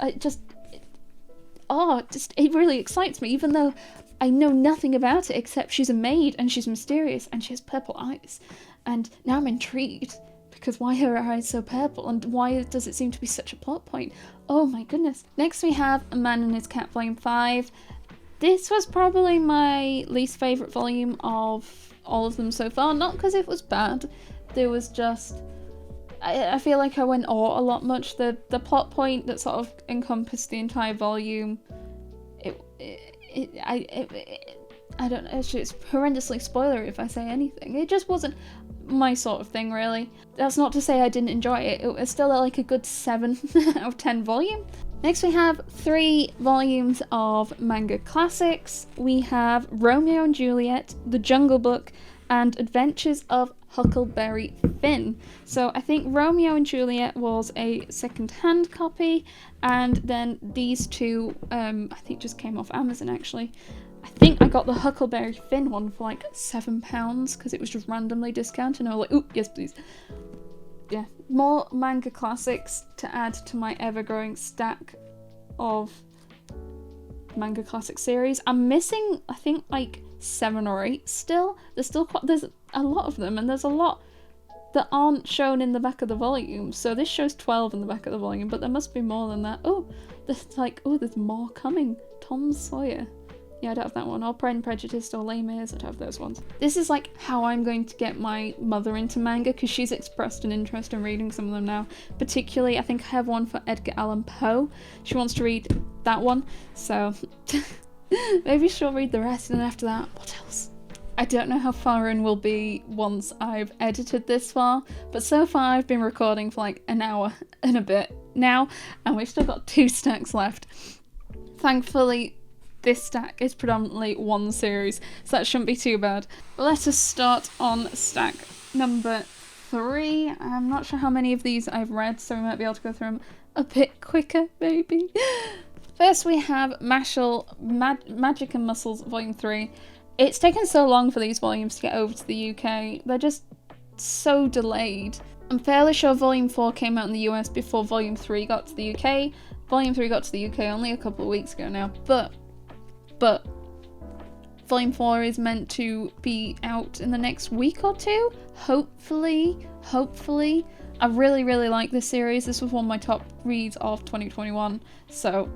It really excites me, even though I know nothing about it except she's a maid and she's mysterious and she has purple eyes, and now I'm intrigued. Because why are her eyes so purple, and why does it seem to be such a plot point? Oh my goodness. Next we have A Man and His Cat Volume 5. This was probably my least favourite volume of all of them so far. Not because it was bad. There was just... I feel like I went a lot much. The plot point that sort of encompassed the entire volume, I don't know, it's horrendously spoilery if I say anything. It just wasn't my sort of thing, really. That's not to say I didn't enjoy it. It was still like a good 7 out of 10 volume. Next we have 3 volumes of manga classics. We have Romeo and Juliet, The Jungle Book, and Adventures of Huckleberry Finn. So I think Romeo and Juliet was a second-hand copy, and then these two, I think just came off Amazon actually. I think I got the Huckleberry Finn one for like £7 because it was just randomly discounted, and I was like, ooh, yes please. yeah, more manga classics to add to my ever-growing stack of manga classic series. I'm missing, I think, like 7 or 8 still. There's a lot of them, and there's a lot that aren't shown in the back of the volume. So this shows 12 in the back of the volume, but there must be more than that. Oh, there's more coming. Tom Sawyer. Yeah, I don't have that one. Or Pride and Prejudice or Les Mis, I don't have those ones. This is like how I'm going to get my mother into manga, because she's expressed an interest in reading some of them now. Particularly, I think I have one for Edgar Allan Poe. She wants to read that one, so maybe she'll read the rest, and then after that, what else? I don't know how far in we'll be once I've edited this far, but so far I've been recording for like an hour and a bit now, and we've still got 2 stacks left. Thankfully, this stack is predominantly one series, so that shouldn't be too bad. But let us start on stack number 3. I'm not sure how many of these I've read, so we might be able to go through them a bit quicker, maybe. First we have Magic and Muscles Volume 3. It's taken so long for these volumes to get over to the UK. They're just so delayed. I'm fairly sure Volume 4 came out in the US before Volume 3 got to the UK. Volume 3 got to the UK only a couple of weeks ago now, but Volume 4 is meant to be out in the next week or 2, hopefully. I really like this series. This was one of my top reads of 2021, so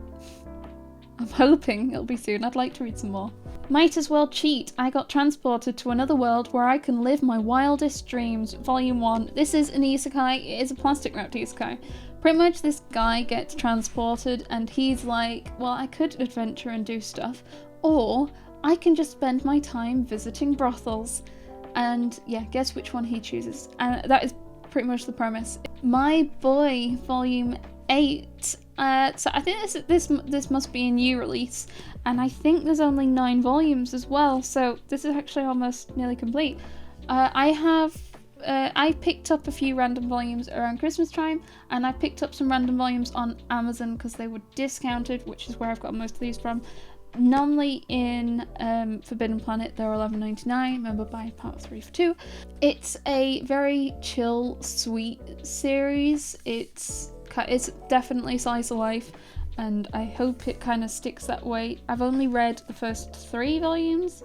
I'm hoping it'll be soon. I'd like to read some more. Might as well cheat. I got transported to another world where I can live my wildest dreams. Volume 1. This is an isekai. It is a plastic wrapped isekai. Pretty much this guy gets transported and he's like, well, I could adventure and do stuff, or I can just spend my time visiting brothels. And yeah, guess which one he chooses. And that is pretty much the premise. My Boy, Volume 8. So I think this must be a new release, and I think there's only 9 volumes as well, so this is actually almost nearly complete. I picked up a few random volumes around Christmas time, and I picked up some random volumes on Amazon because they were discounted, which is where I've got most of these from. Normally in Forbidden Planet they're $11.99, remember buy part 3 for 2. It's a very chill, sweet series. It's definitely slice of life, and I hope it kind of sticks that way. I've only read the first 3 volumes,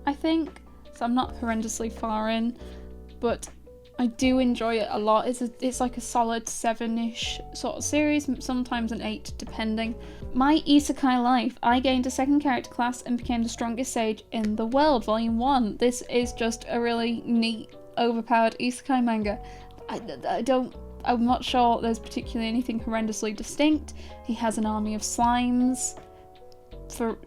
I think, so I'm not horrendously far in, but I do enjoy it a lot. It's like a solid 7-ish sort of series, sometimes an 8 depending. My Isekai Life. I gained a 2nd character class and became the strongest sage in the world, Volume 1. This is just a really neat, overpowered Isekai manga. I'm not sure there's particularly anything horrendously distinct. He has an army of slimes.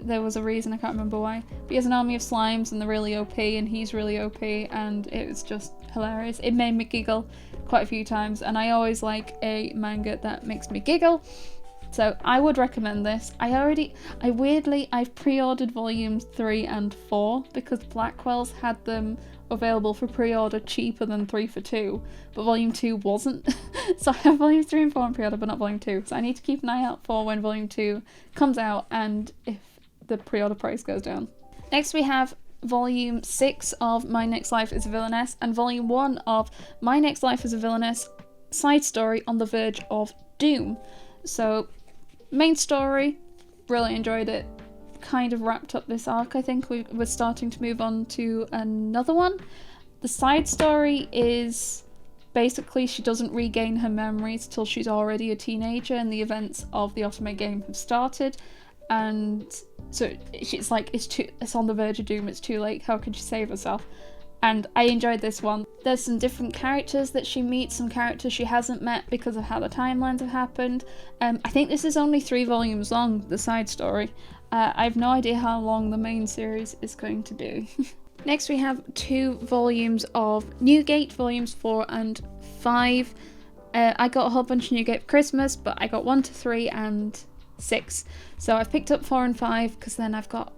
There was a reason, I can't remember why. But he has an army of slimes and they're really OP and he's really OP, and it was just hilarious. It made me giggle quite a few times, and I always like a manga that makes me giggle. So I would recommend this. I've pre-ordered volumes 3 and 4 because Blackwell's had them available for pre-order cheaper than 3 for 2, but volume 2 wasn't. So I have volumes 3 and 4 on pre-order, but not volume 2. So I need to keep an eye out for when volume 2 comes out and if the pre-order price goes down. Next we have volume 6 of My Next Life as a Villainess and volume 1 of My Next Life as a Villainess, side story on the verge of doom. So main story, really enjoyed it. Kind of wrapped up this arc. I think we're starting to move on to another one. The side story is basically she doesn't regain her memories till she's already a teenager and the events of the Otome game have started, and so it's like it's on the verge of doom, it's too late, how could she save herself? And I enjoyed this one. There's some different characters that she meets, some characters she hasn't met because of how the timelines have happened. I think this is only 3 volumes long, the side story. I have no idea how long the main series is going to be. Next we have 2 volumes of Newgate, volumes 4 and 5. I got a whole bunch of Newgate for Christmas, but I got 1 to 3 and 6. So I've picked up 4 and 5 because then I've got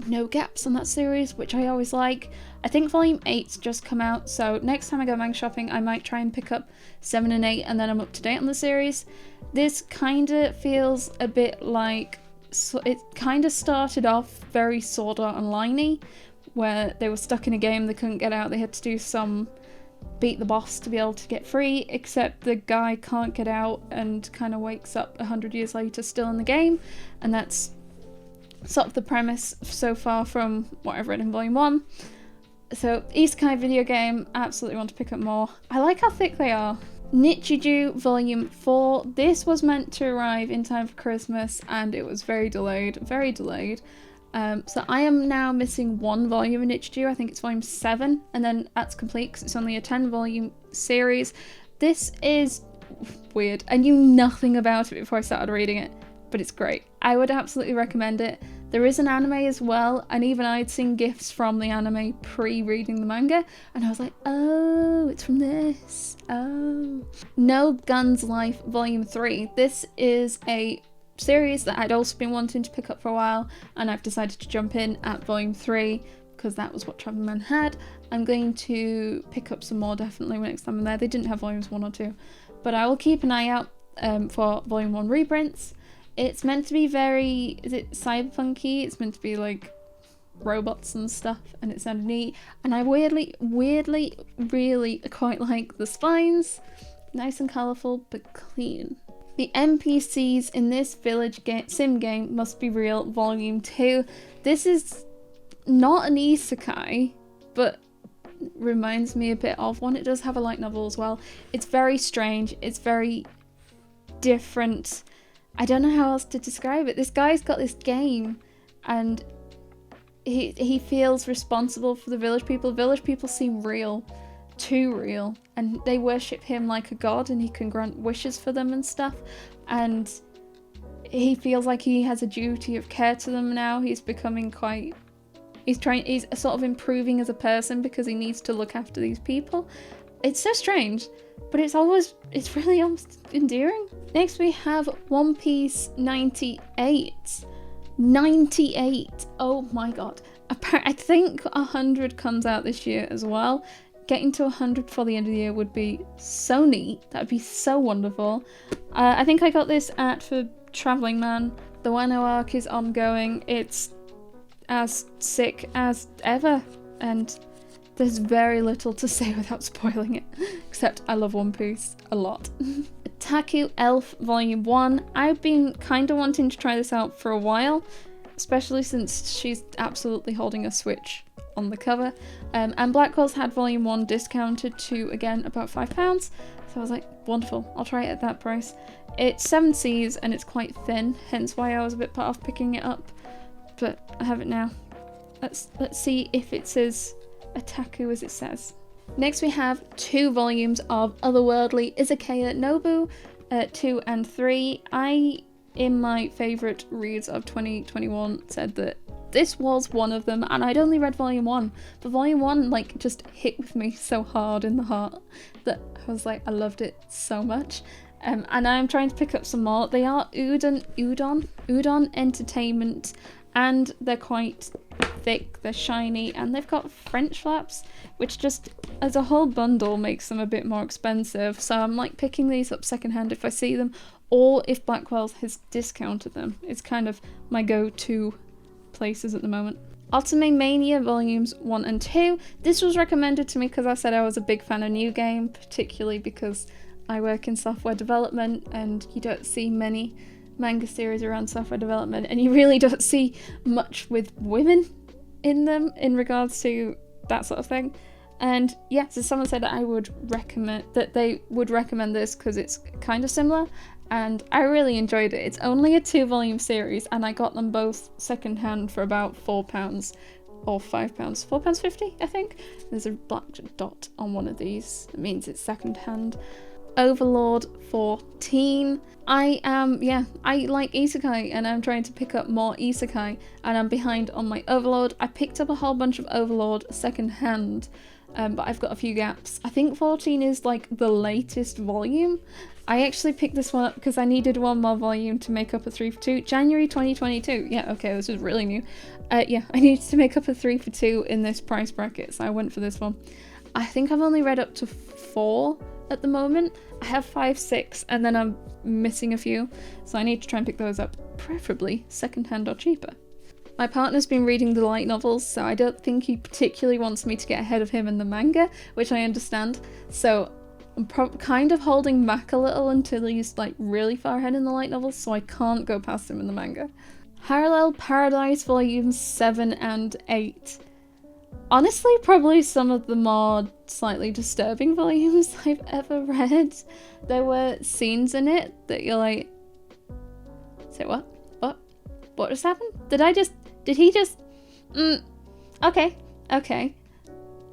no gaps on that series, which I always like. I think volume 8's just come out, so next time I go manga shopping I might try and pick up 7 and 8 and then I'm up to date on the series. This kind of feels a bit like, so it kind of started off very Sword Art Online-y, where they were stuck in a game, they couldn't get out, they had to do some beat the boss to be able to get free, except the guy can't get out and kind of wakes up 100 years later still in the game, and that's sort of the premise so far from what I've read in Volume 1. So, Isekai video game, absolutely want to pick up more. I like how thick they are. Nichiju Volume 4. This was meant to arrive in time for Christmas, and it was very delayed, very delayed. So I am now missing one volume in Nichiju. I think it's Volume 7, and then that's complete because it's only a 10-volume series. This is weird. I knew nothing about it before I started reading it, but it's great. I would absolutely recommend it. There is an anime as well, and even I'd seen gifs from the anime pre-reading the manga, and I was like, oh, it's from this. Oh. No Guns Life Volume 3. This is a series that I'd also been wanting to pick up for a while, and I've decided to jump in at Volume 3 because that was what Traveling Man had. I'm going to pick up some more definitely next time I'm there. They didn't have Volumes 1 or 2, but I will keep an eye out for Volume 1 reprints. It's meant to be very, is it cyberpunky? It's meant to be like robots and stuff, and it sounded neat. And I weirdly, really quite like the spines. Nice and colourful, but clean. The NPCs in this village sim game must be real, Volume 2. This is not an isekai, but reminds me a bit of one. It does have a light novel as well. It's very strange. It's very different. I don't know how else to describe it. This guy's got this game, and he feels responsible for the village people. Village people seem real, too real, and they worship him like a god, and he can grant wishes for them and stuff. And he feels like he has a duty of care to them now. He's becoming quite... He's sort of improving as a person because he needs to look after these people. It's so strange, but it's really almost endearing. Next we have One Piece 98. 98! Oh my god. I think 100 comes out this year as well. Getting to 100 before the end of the year would be so neat. That would be so wonderful. I think I got this for Traveling Man. The Wano arc is ongoing. It's as sick as ever, and there's very little to say without spoiling it, except I love One Piece a lot. Taku Elf Volume 1. I've been kind of wanting to try this out for a while, especially since she's absolutely holding a Switch on the cover. And Blackwell's had Volume 1 discounted to, again, about £5. So I was like, wonderful, I'll try it at that price. It's 7 Cs and it's quite thin, hence why I was a bit put off picking it up. But I have it now. Let's see if it's as otaku as it says. Next we have 2 volumes of Otherworldly Izakaya Nobu, 2 and 3. I, in my favourite reads of 2021, said that this was one of them, and I'd only read Volume 1, but Volume 1 like just hit with me so hard in the heart that I was like, I loved it so much. And I'm trying to pick up some more. They are Udon Entertainment, and they're quite thick, they're shiny, and they've got French flaps, which just as a whole bundle makes them a bit more expensive. So I'm like picking these up secondhand if I see them, or if Blackwell's has discounted them. It's kind of my go-to places at the moment. Ultimate Mania Volumes 1 and 2. This was recommended to me because I said I was a big fan of New Game, particularly because I work in software development and you don't see many manga series around software development, and you really don't see much with women in them in regards to that sort of thing. And yeah, so someone said that they would recommend this because it's kind of similar, and I really enjoyed it. It's only a 2-volume series, and I got them both secondhand for about £4 or £5, £4.50 I think. There's a black dot on one of these, it means it's secondhand. Overlord 14. I like isekai, and I'm trying to pick up more isekai, and I'm behind on my Overlord. I picked up a whole bunch of Overlord secondhand, but I've got a few gaps. I think 14 is like the latest volume. I actually picked this one up because I needed one more volume to make up a 3 for 2. January 2022. Yeah, okay, this is really new. Yeah, I needed to make up a 3 for 2 in this price bracket, so I went for this one. I think I've only read up to 4 at the moment. I have 5, 6, and then I'm missing a few, so I need to try and pick those up, preferably secondhand or cheaper. My partner's been reading the light novels, so I don't think he particularly wants me to get ahead of him in the manga, which I understand. So I'm kind of holding back a little until he's like really far ahead in the light novels, so I can't go past him in the manga. Parallel Paradise Volumes 7 and 8. Honestly, probably some of the more slightly disturbing volumes I've ever read. There were scenes in it that you're like, say what? What just happened? Did he just, okay.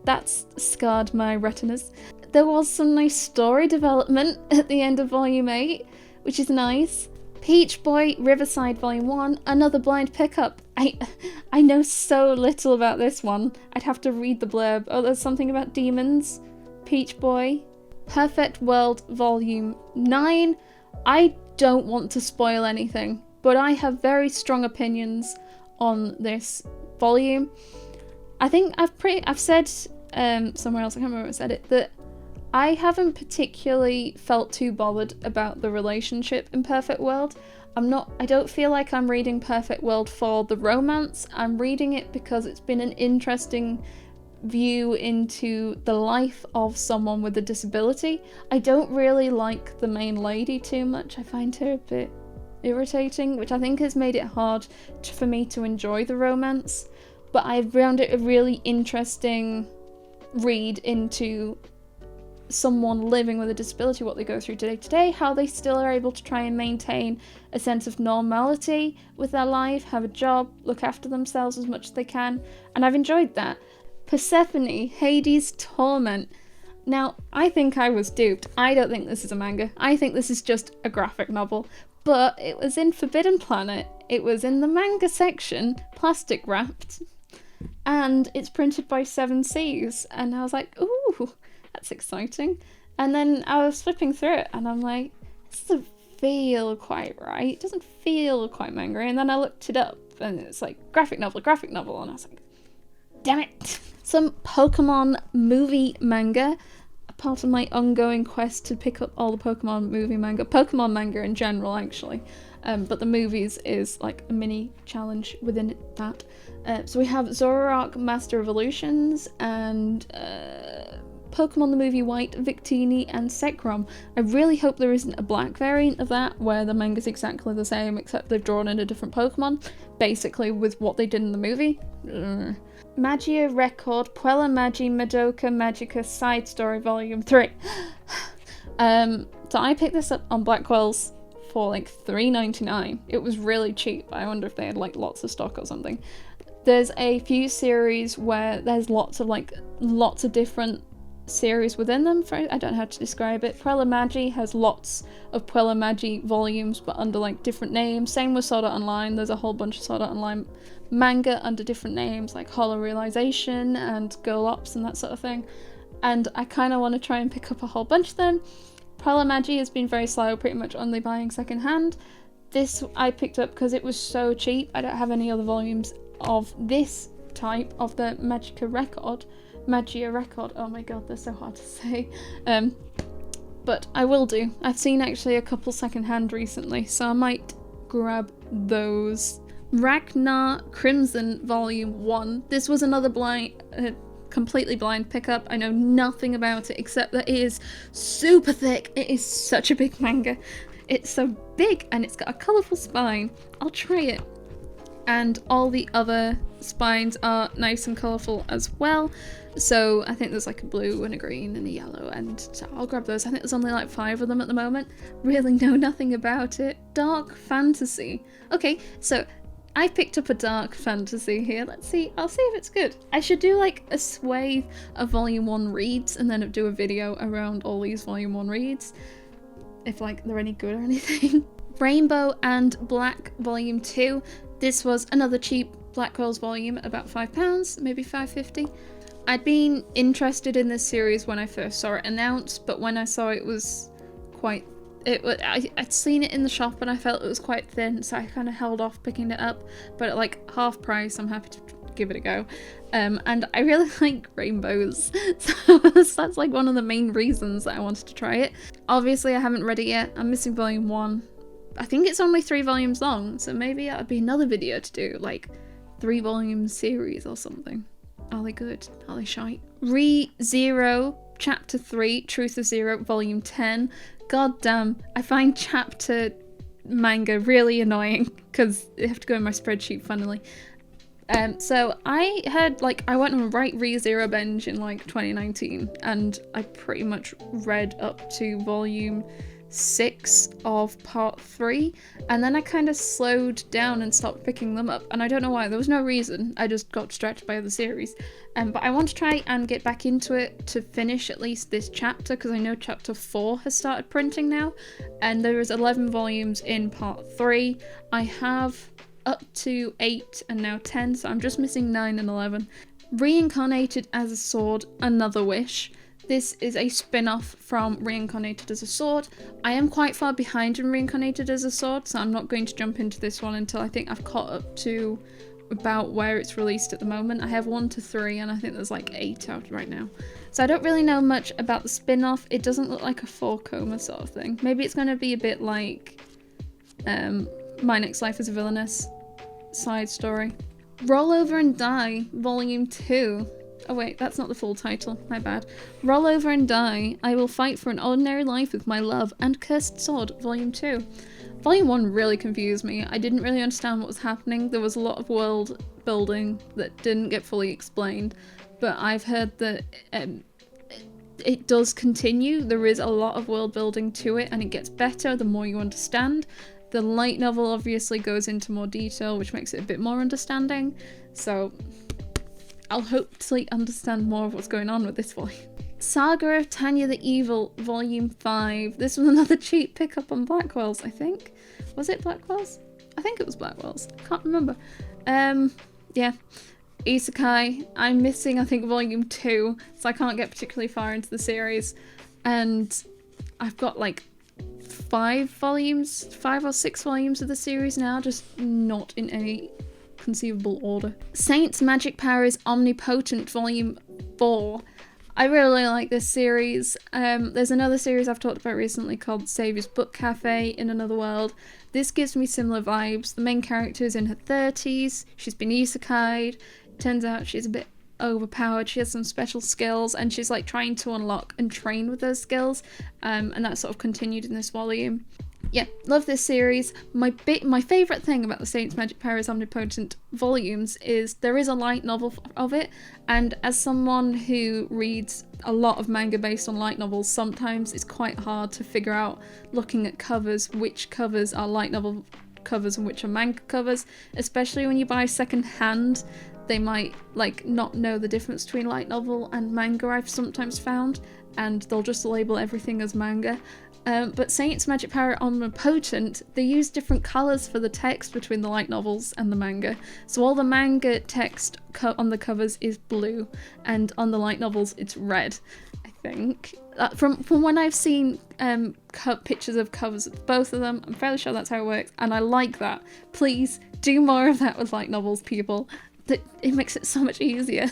That's scarred my retinas. There was some nice story development at the end of Volume 8, which is nice. Peach Boy Riverside Volume 1, another blind pickup. I know so little about this one. I'd have to read the blurb. Oh, there's something about demons. Peach Boy. Perfect World Volume 9. I don't want to spoil anything, but I have very strong opinions on this volume. I think I've said somewhere else, I can't remember where I said it, that I haven't particularly felt too bothered about the relationship in Perfect World. I don't feel like I'm reading Perfect World for the romance. I'm reading it because it's been an interesting view into the life of someone with a disability. I don't really like the main lady too much. I find her a bit irritating, which I think has made it hard for me to enjoy the romance. But I found it a really interesting read into someone living with a disability, what they go through day to day, how they still are able to try and maintain a sense of normality with their life, have a job, look after themselves as much as they can, and I've enjoyed that. Persephone, Hades' Torment. Now, I think I was duped. I don't think this is a manga. I think this is just a graphic novel, but it was in Forbidden Planet. It was in the manga section, plastic wrapped, and it's printed by Seven Seas, and I was like, ooh, that's exciting. And then I was flipping through it and I'm like, this doesn't feel quite right. It doesn't feel quite manga. And then I looked it up and it's like graphic novel. And I was like, damn it. Some Pokemon movie manga. Part of my ongoing quest to pick up all the Pokemon movie manga. Pokemon manga in general, actually. But the movies is like a mini challenge within that. So we have Zoroark Master Evolutions and Pokemon the Movie White, Victini, and Zekrom. I really hope there isn't a black variant of that where the manga's exactly the same except they've drawn in a different Pokemon, basically with what they did in the movie. Maggio Record, Puella Magi, Madoka, Magica, Side Story Volume 3. So I picked this up on Blackwell's for like $3.99. It was really cheap. I wonder if they had like lots of stock or something. There's a few series where there's lots of different series within them. I don't know how to describe it. Puella Magi has lots of Puella Magi volumes but under like different names. Same with Sword Art Online. There's a whole bunch of Sword Art Online manga under different names like Hollow Realization and Girl Ops and that sort of thing. And I kind of want to try and pick up a whole bunch of them. Puella Magi has been very slow, pretty much only buying second hand. This I picked up because it was so cheap. I don't have any other volumes of this type of the Magia record. Oh my god, they're so hard to say. But I will do. I've seen actually a couple secondhand recently, so I might grab those. Ragnar Crimson Volume 1. This was another completely blind pickup. I know nothing about it except that it is super thick. It is such a big manga. It's so big and it's got a colourful spine. I'll try it. And all the other spines are nice and colourful as well. So I think there's like a blue and a green and a yellow, and so I'll grab those. I think there's only like 5 of them at the moment. Really know nothing about it. Dark fantasy. Okay, so I picked up a dark fantasy here. Let's see. I'll see if it's good. I should do like a swathe of Volume 1 reads and then do a video around all these Volume 1 reads. If like they're any good or anything. Rainbow and Black Volume 2. This was another cheap Black Girls volume, about £5, maybe £5.50. I'd been interested in this series when I first saw it announced, but when I saw it was quite... I'd seen it in the shop and I felt it was quite thin, so I kind of held off picking it up. But at like half price, I'm happy to give it a go. And I really like rainbows, so that's like one of the main reasons that I wanted to try it. Obviously, I haven't read it yet. I'm missing Volume 1. I think it's only 3 volumes long, so maybe that would be another video to do, like 3-volume series or something. Are they good? Are they shite? ReZero Chapter 3, Truth of Zero, Volume 10. God damn, I find chapter manga really annoying because I have to go in my spreadsheet, funnily. So I had, I went on a ReZero binge in 2019, and I pretty much read up to volume 6 of part 3, and then I kind of slowed down and stopped picking them up, and I don't know why. There was no reason. I just got distracted by other series. But I want to try and get back into it to finish at least this chapter, because I know chapter 4 has started printing now, and there is 11 volumes in part 3. I have up to 8 and now 10, so I'm just missing 9 and 11. Reincarnated as a Sword, Another Wish. This is a spin-off from Reincarnated as a Sword. I am quite far behind in Reincarnated as a Sword, so I'm not going to jump into this one until I think I've caught up to about where it's released at the moment. I have 1 to 3, and I think there's 8 out right now. So I don't really know much about the spin-off. It doesn't look like a 4-coma sort of thing. Maybe it's going to be a bit like My Next Life as a Villainess side story. Roll Over and Die, Volume 2. Oh wait, that's not the full title, my bad. Roll Over and Die, I Will Fight for an Ordinary Life with My Love and Cursed Sword, Volume 2. Volume 1 really confused me. I didn't really understand what was happening. There was a lot of world building that didn't get fully explained, but I've heard that it does continue. There is a lot of world building to it, and it gets better the more you understand. The light novel obviously goes into more detail, which makes it a bit more understanding, so I'll hopefully understand more of what's going on with this volume. Saga of Tanya the Evil, Volume 5. This was another cheap pickup on Blackwell's, I think. Was it Blackwell's? I think it was Blackwell's. Can't remember. Yeah. Isekai. I'm missing, I think, Volume 2, so I can't get particularly far into the series. And I've got 5 or 6 volumes of the series now, just not in any conceivable order. Saint's Magic Powers Omnipotent, Volume 4. I really like this series. There's another series I've talked about recently called Saviour's Book Cafe in Another World. This gives me similar vibes. The main character is in her 30s. She's been isekai'd. Turns out she's a bit overpowered. She has some special skills, and she's trying to unlock and train with those skills. And that sort of continued in this volume. Yeah, love this series. My favourite thing about the Saint's Magic Powers Omnipotent volumes is there is a light novel of it, and as someone who reads a lot of manga based on light novels, sometimes it's quite hard to figure out, looking at covers, which covers are light novel covers and which are manga covers, especially when you buy second hand. They might not know the difference between light novel and manga, I've sometimes found, and they'll just label everything as manga. But Saint's Magic Power Omnipotent, they use different colours for the text between the light novels and the manga. So all the manga text on the covers is blue, and on the light novels it's red, I think. From when I've seen pictures of covers of both of them, I'm fairly sure that's how it works, and I like that. Please do more of that with light novels, people. It makes it so much easier.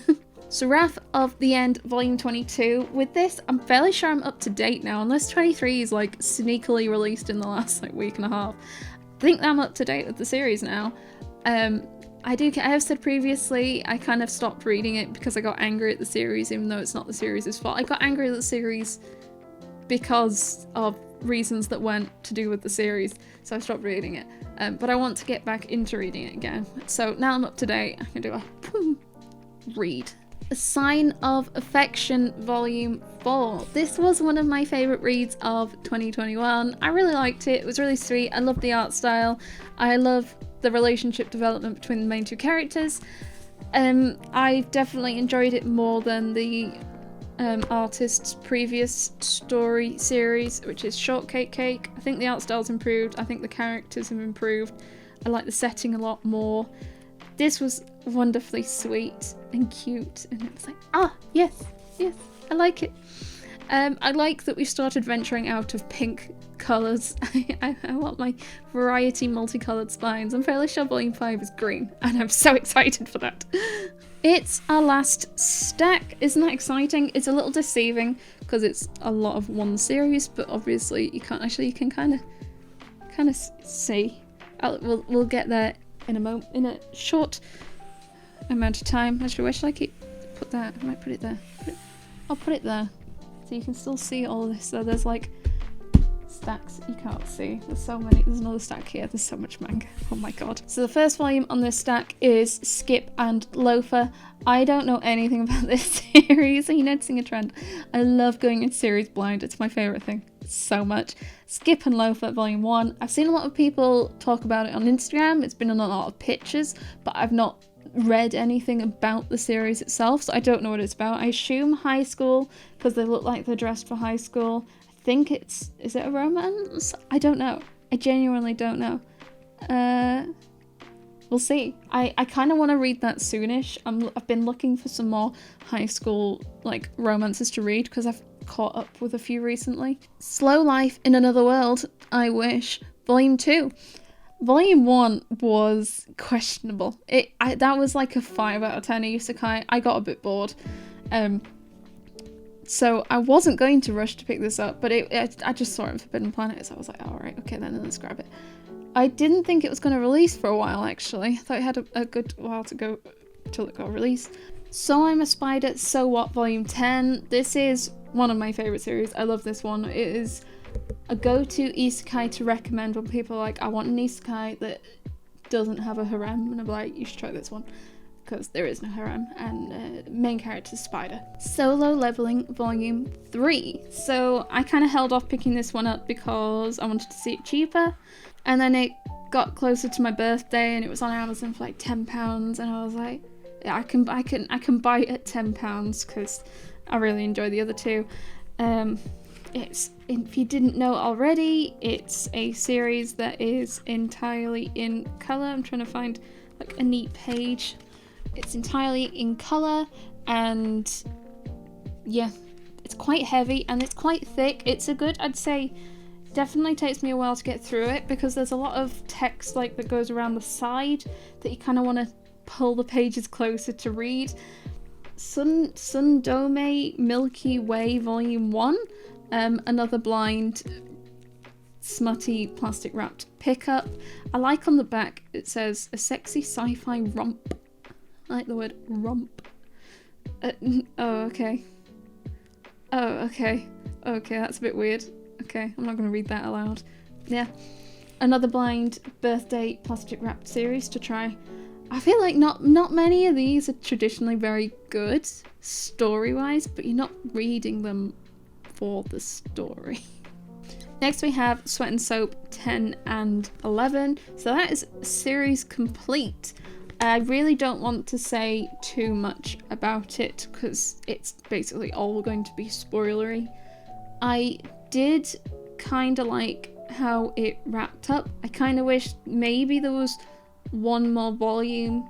So Wrath of the End, Volume 22. With this, I'm fairly sure I'm up to date now, unless 23 is sneakily released in the last week and a half. I think I'm up to date with the series now. I have said previously, I kind of stopped reading it because I got angry at the series, even though it's not the series' fault. I got angry at the series because of reasons that weren't to do with the series, so I stopped reading it. But I want to get back into reading it again. So now I'm up to date, I can do a read. A Sign of Affection, Volume 4. This was one of my favourite reads of 2021. I really liked it. It was really sweet. I love the art style. I love the relationship development between the main two characters. I definitely enjoyed it more than the artist's previous story series, which is Shortcake Cake. I think the art style's improved. I think the characters have improved. I like the setting a lot more. This was wonderfully sweet and cute, and it was yes, I like it. I like that we've started venturing out of pink colours. I want my variety multicoloured spines. I'm fairly sure Volume 5 is green, and I'm so excited for that. It's our last stack. Isn't that exciting? It's a little deceiving because it's a lot of one series, but obviously you can kind of see. We'll get there in a short amount of time. Actually, where should I put that? I might put it there. I'll put it there so you can still see all of this. So there's like stacks you can't see. There's so many. There's another stack here. There's so much manga. Oh my god. So the first volume on this stack is Skip and Lofi. I don't know anything about this series. Are you noticing a trend? I love going into series blind. It's my favourite thing so much. Skip and Lofi volume 1. I've seen a lot of people talk about it on Instagram. It's been on a lot of pictures, but I've not read anything about the series itself, so I don't know what it's about. I assume high school because they look like they're dressed for high school. I think is it a romance? I don't know. I genuinely don't know. We'll see. I kind of want to read that soonish. I've been looking for some more high school like romances to read because I've caught up with a few recently. Slow Life in Another World, I Wish, Volume 2. Volume 1 was questionable. That was like a 5 out of 10 isekai. I got a bit bored. So I wasn't going to rush to pick this up, but I just saw it in Forbidden Planet, so I was like, alright, okay then, let's grab it. I didn't think it was going to release for a while, actually. I thought it had a good while to go till it got released. So I'm a Spider, So What, Volume 10. This is one of my favourite series. I love this one. It is a go-to isekai to recommend when people are like, I want an isekai that doesn't have a harem, and I'm like, you should try this one because there is no harem, and main character is Spider. Solo Leveling Volume 3. So I kind of held off picking this one up because I wanted to see it cheaper, and then it got closer to my birthday and it was on Amazon for like £10, and I was like, yeah, I can buy it at £10 because I really enjoy the other two. It's, if you didn't know already, it's a series that is entirely in colour. I'm trying to find like a neat page. It's entirely in colour, and yeah, it's quite heavy and it's quite thick. It's a good, I'd say, definitely takes me a while to get through it because there's a lot of text like that goes around the side that you kind of want to pull the pages closer to read. Sundome Milky Way Volume 1. Another blind, smutty, plastic wrapped pickup. I like on the back it says a sexy sci-fi romp. I like the word romp. Oh, okay. Okay, that's a bit weird. Okay, I'm not going to read that aloud. Yeah. Another blind birthday plastic wrapped series to try. I feel like not many of these are traditionally very good story-wise, but you're not reading them for the story. Next we have Sweat and Soap 10 and 11. So that is series complete. I really don't want to say too much about it because it's basically all going to be spoilery. I did kind of like how it wrapped up. I kind of wish maybe there was one more volume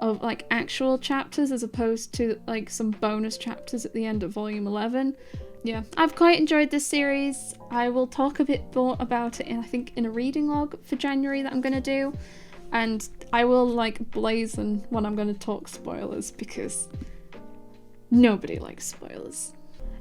of like actual chapters as opposed to like some bonus chapters at the end of volume 11. Yeah, I've quite enjoyed this series. I will talk a bit more about it I think in a reading log for January that I'm going to do, and I will like blazon when I'm going to talk spoilers because nobody likes spoilers.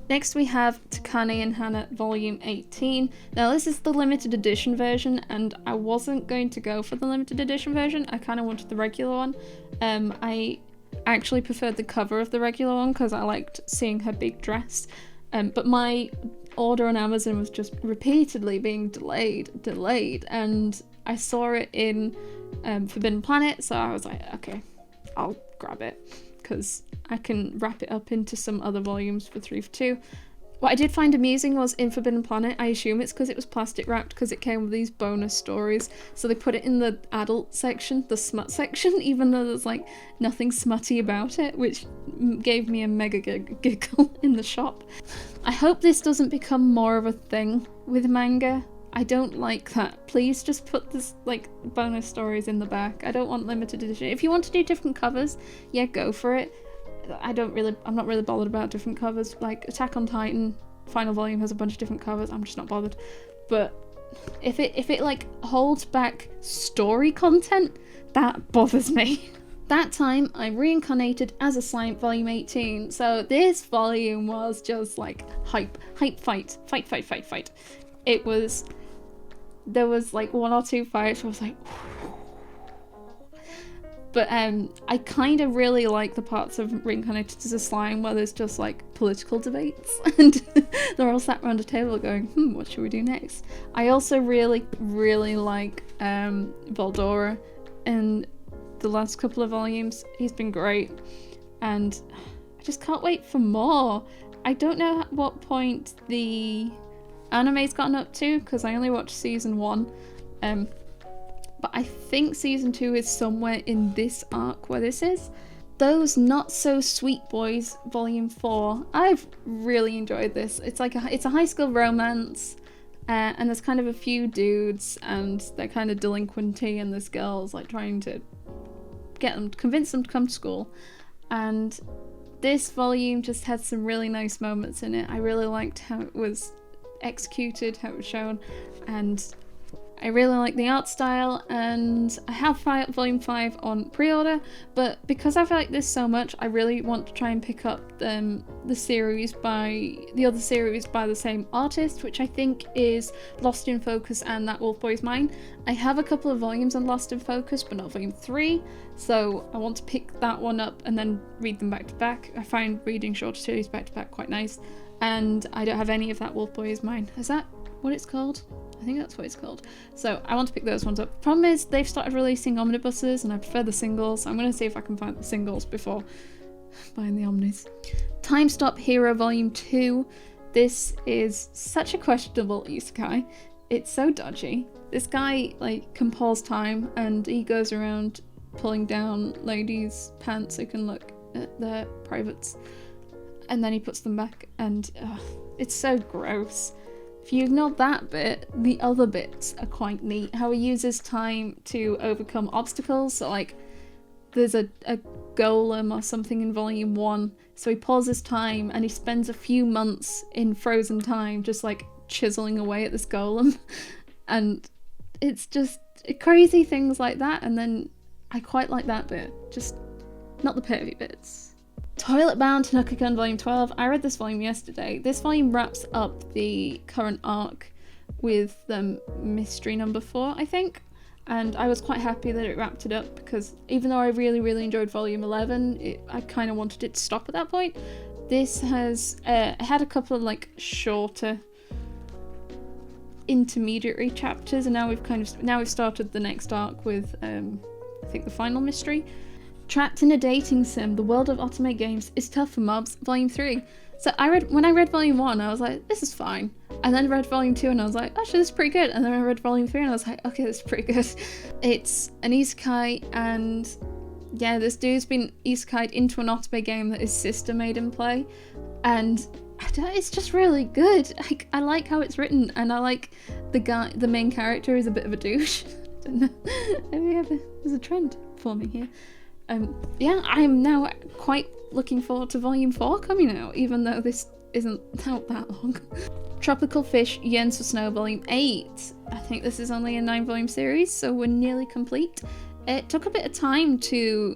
Next we have Takane and Hana Volume 18. Now this is the limited edition version, and I wasn't going to go for the limited edition version. I kind of wanted the regular one. I actually preferred the cover of the regular one because I liked seeing her big dress. But my order on Amazon was just repeatedly being delayed, and I saw it in Forbidden Planet, so I was like, okay, I'll grab it because I can wrap it up into some other volumes for 3 for 2. What I did find amusing was in Forbidden Planet, I assume it's because it was plastic wrapped because it came with these bonus stories, so they put it in the adult section, the smut section, even though there's like nothing smutty about it, which gave me a mega giggle in the shop. I hope this doesn't become more of a thing with manga. I don't like that. Please just put this like bonus stories in the back. I don't want limited edition. If you want to do different covers, yeah, go for it. I'm not really bothered about different covers. Like Attack on Titan final volume has a bunch of different covers. I'm just not bothered. But if it like holds back story content, that bothers me. That time I reincarnated as a slime, volume 18. So this volume was just like hype, fight. It was, there was like 1 or 2 fights where I was like, But I kind of really like the parts of Reincarnated as a Slime where there's just like political debates and they're all sat around a table going, what should we do next? I also really, really like Voldora in the last couple of volumes. He's been great, and I just can't wait for more. I don't know at what point the anime's gotten up to because I only watched season 1. But I think season 2 is somewhere in this arc where this is. Those Not So Sweet Boys volume 4. I've really enjoyed this. It's like it's a high school romance, and there's kind of a few dudes and they're kind of delinquenty, and this girl's like trying to convince them to come to school. And this volume just had some really nice moments in it. I really liked how it was executed, how it was shown, and I really like the art style, and I have volume 5 on pre-order, but because I've liked this so much, I really want to try and pick up the other series by the same artist, which I think is Lost in Focus and That Wolf Boy's Mine. I have a couple of volumes on Lost in Focus, but not volume 3, so I want to pick that one up and then read them back to back. I find reading shorter series back to back quite nice, and I don't have any of That Wolf Boy Is Mine. Is that what it's called? I think that's what it's called. So I want to pick those ones up. Problem is, they've started releasing omnibuses and I prefer the singles, so I'm going to see if I can find the singles before buying the omnis. Time Stop Hero Volume 2. This is such a questionable isekai. It's so dodgy. This guy like can pause time and he goes around pulling down ladies' pants who can look at their privates, and then he puts them back, and it's so gross. If you ignore that bit, the other bits are quite neat. How he uses time to overcome obstacles. So like, there's a golem or something in volume 1. So he pauses time and he spends a few months in frozen time just like chiseling away at this golem. And it's just crazy things like that. And then I quite like that bit. Just not the pervy bits. Toilet Bound Tanaka-kun Volume 12. I read this volume yesterday. This volume wraps up the current arc with mystery number 4, I think. And I was quite happy that it wrapped it up because even though I really, really enjoyed Volume 11, I kind of wanted it to stop at that point. This has had a couple of like shorter intermediary chapters, and now we've started the next arc with I think the final mystery. Trapped in a Dating Sim, The World of Otome Games is Tough for Mobs, Volume 3. So when I read Volume 1, I was like, this is fine. And then read Volume 2 and I was like, actually this is pretty good. And then I read Volume 3 and I was like, okay, this is pretty good. It's an isekai, and yeah, this dude's been isekai'd into an otome game that his sister made him play. And it's just really good. I like how it's written, and I like the main character is a bit of a douche. I don't know. Maybe there's a trend forming here. Yeah, I'm now quite looking forward to Volume 4 coming out, even though this isn't out that long. Tropical Fish Yearns for Snow Volume 8. I think this is only a 9-volume series, so we're nearly complete. It took a bit of time to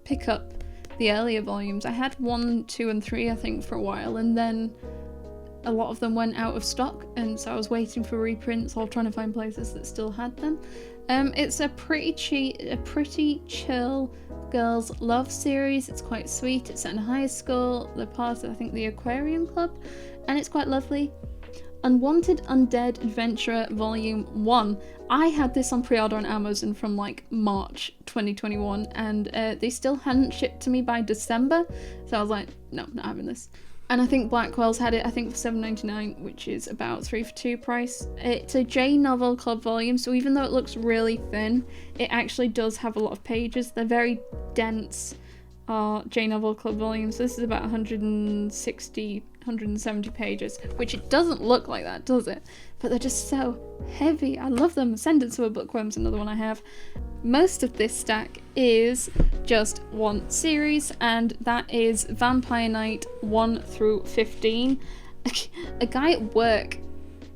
pick up the earlier volumes. I had 1, 2, and 3, I think, for a while, and then a lot of them went out of stock, and so I was waiting for reprints or trying to find places that still had them. It's a pretty chill girls' love series. It's quite sweet. It's set in high school. They're part of, I think, the Aquarium Club, and it's quite lovely. Unwanted Undead Adventurer Volume 1. I had this on pre-order on Amazon from like March 2021, and they still hadn't shipped to me by December, so I was like, no, not having this. And I think Blackwell's had it, I think, for $7.99, which is about 3 for 2 price. It's a J Novel Club volume, so even though it looks really thin, it actually does have a lot of pages. They're very dense J Novel Club volumes. This is about 160, 170 pages, which it doesn't look like that, does it? But they're just so heavy. I love them. Ascendance of a Bookworm's another one I have. Most of this stack is just one series, and that is Vampire Knight 1 through 15. A guy at work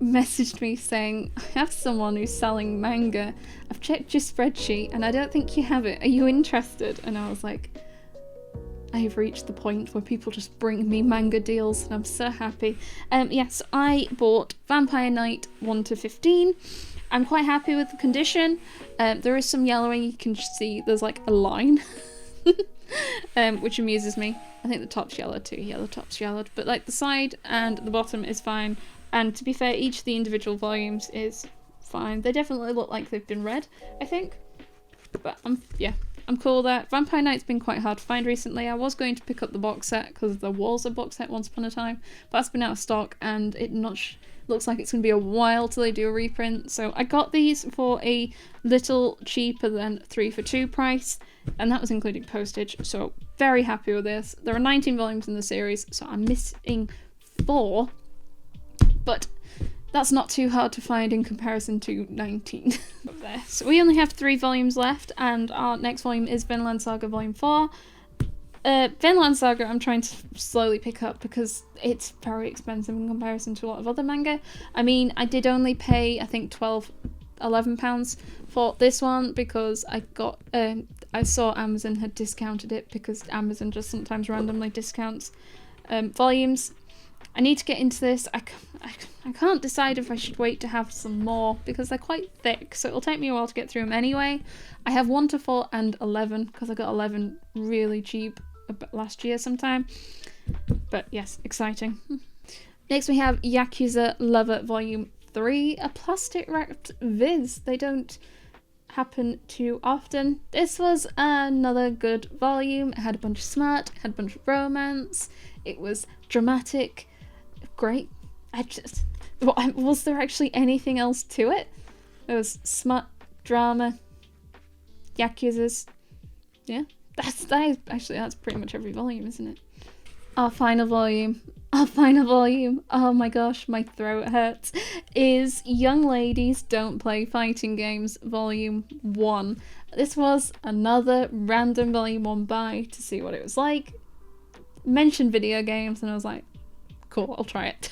messaged me saying, I have someone who's selling manga. I've checked your spreadsheet and I don't think you have it. Are you interested? And I was like, I have reached the point where people just bring me manga deals and I'm so happy. Yes, I bought Vampire Knight 1 to 15. I'm quite happy with the condition. There is some yellowing, you can see there's like a line, which amuses me. I think the top's yellowed too, yeah, the top's yellowed, but like the side and the bottom is fine. And to be fair, each of the individual volumes is fine. They definitely look like they've been read, I think. But I'm cool with that. Vampire Knight's been quite hard to find recently. I was going to pick up the box set because there was a box set once upon a time, but that's been out of stock and it looks like it's going to be a while till they do a reprint. So I got these for a little cheaper than 3 for 2 price, and that was including postage. So very happy with this. There are 19 volumes in the series, so I'm missing 4, but that's not too hard to find in comparison to 19 up there. So we only have 3 volumes left, and our next volume is Vinland Saga Volume 4. Vinland Saga I'm trying to slowly pick up because it's very expensive in comparison to a lot of other manga. I mean, I did only pay, I think, £11 for this one because I saw Amazon had discounted it because Amazon just sometimes randomly discounts volumes. I need to get into this. I can't decide if I should wait to have some more because they're quite thick, so it'll take me a while to get through them anyway. I have 1 to 4 and 11 because I got 11 really cheap last year sometime. But yes, exciting. Next we have Yakuza Lover Volume 3, a plastic wrapped viz. They don't happen too often. This was another good volume. It had a bunch of smut, it had a bunch of romance, it was dramatic. Great. Was there actually anything else to it? There was smut, drama, Yakuzas. Yeah, that's pretty much every volume, isn't it? Our final volume, oh my gosh, my throat hurts, is Young Ladies Don't Play Fighting Games Volume 1. This was another random Volume 1 buy to see what it was like. Mentioned video games and I was like, cool, I'll try it.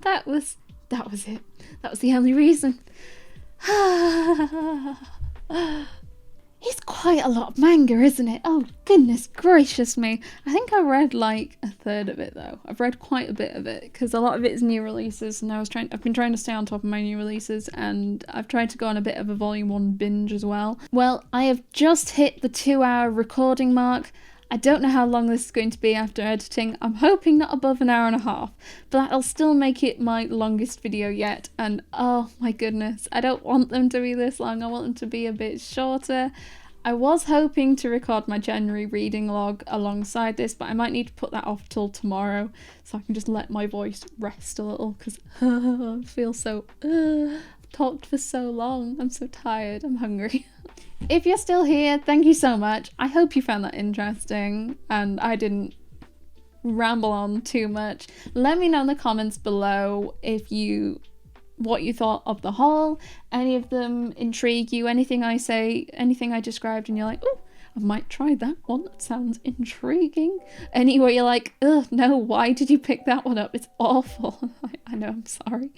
that was it. That was the only reason. It's quite a lot of manga, isn't it? Oh, goodness gracious me. I think I read like a third of it though. I've read quite a bit of it because a lot of it is new releases and I've been trying to stay on top of my new releases and I've tried to go on a bit of a volume 1 binge as well. Well, I have just hit the 2-hour recording mark. I don't know how long this is going to be after editing. I'm hoping not above an hour and a half, but that'll still make it my longest video yet. And oh my goodness, I don't want them to be this long. I want them to be a bit shorter. I was hoping to record my January reading log alongside this, but I might need to put that off till tomorrow so I can just let my voice rest a little because I feel so... I've talked for so long. I'm so tired. I'm hungry. If you're still here, thank you so much. I hope you found that interesting and I didn't ramble on too much. Let me know in the comments below what you thought of the haul. Any of them intrigue you? Anything I say, anything I described and you're like, oh, I might try that one. That sounds intriguing. Anyway, you're like, ugh, no, why did you pick that one up? It's awful. I know, I'm sorry.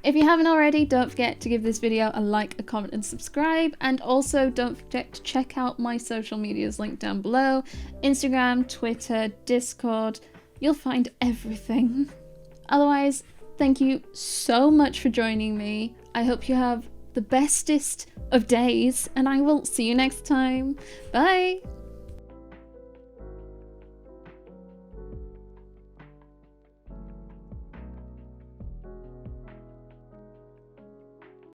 If you haven't already, don't forget to give this video a like, a comment and subscribe, and also don't forget to check out my social medias linked down below. Instagram, Twitter, Discord, you'll find everything. Otherwise, thank you so much for joining me. I hope you have the bestest of days, and I will see you next time. Bye!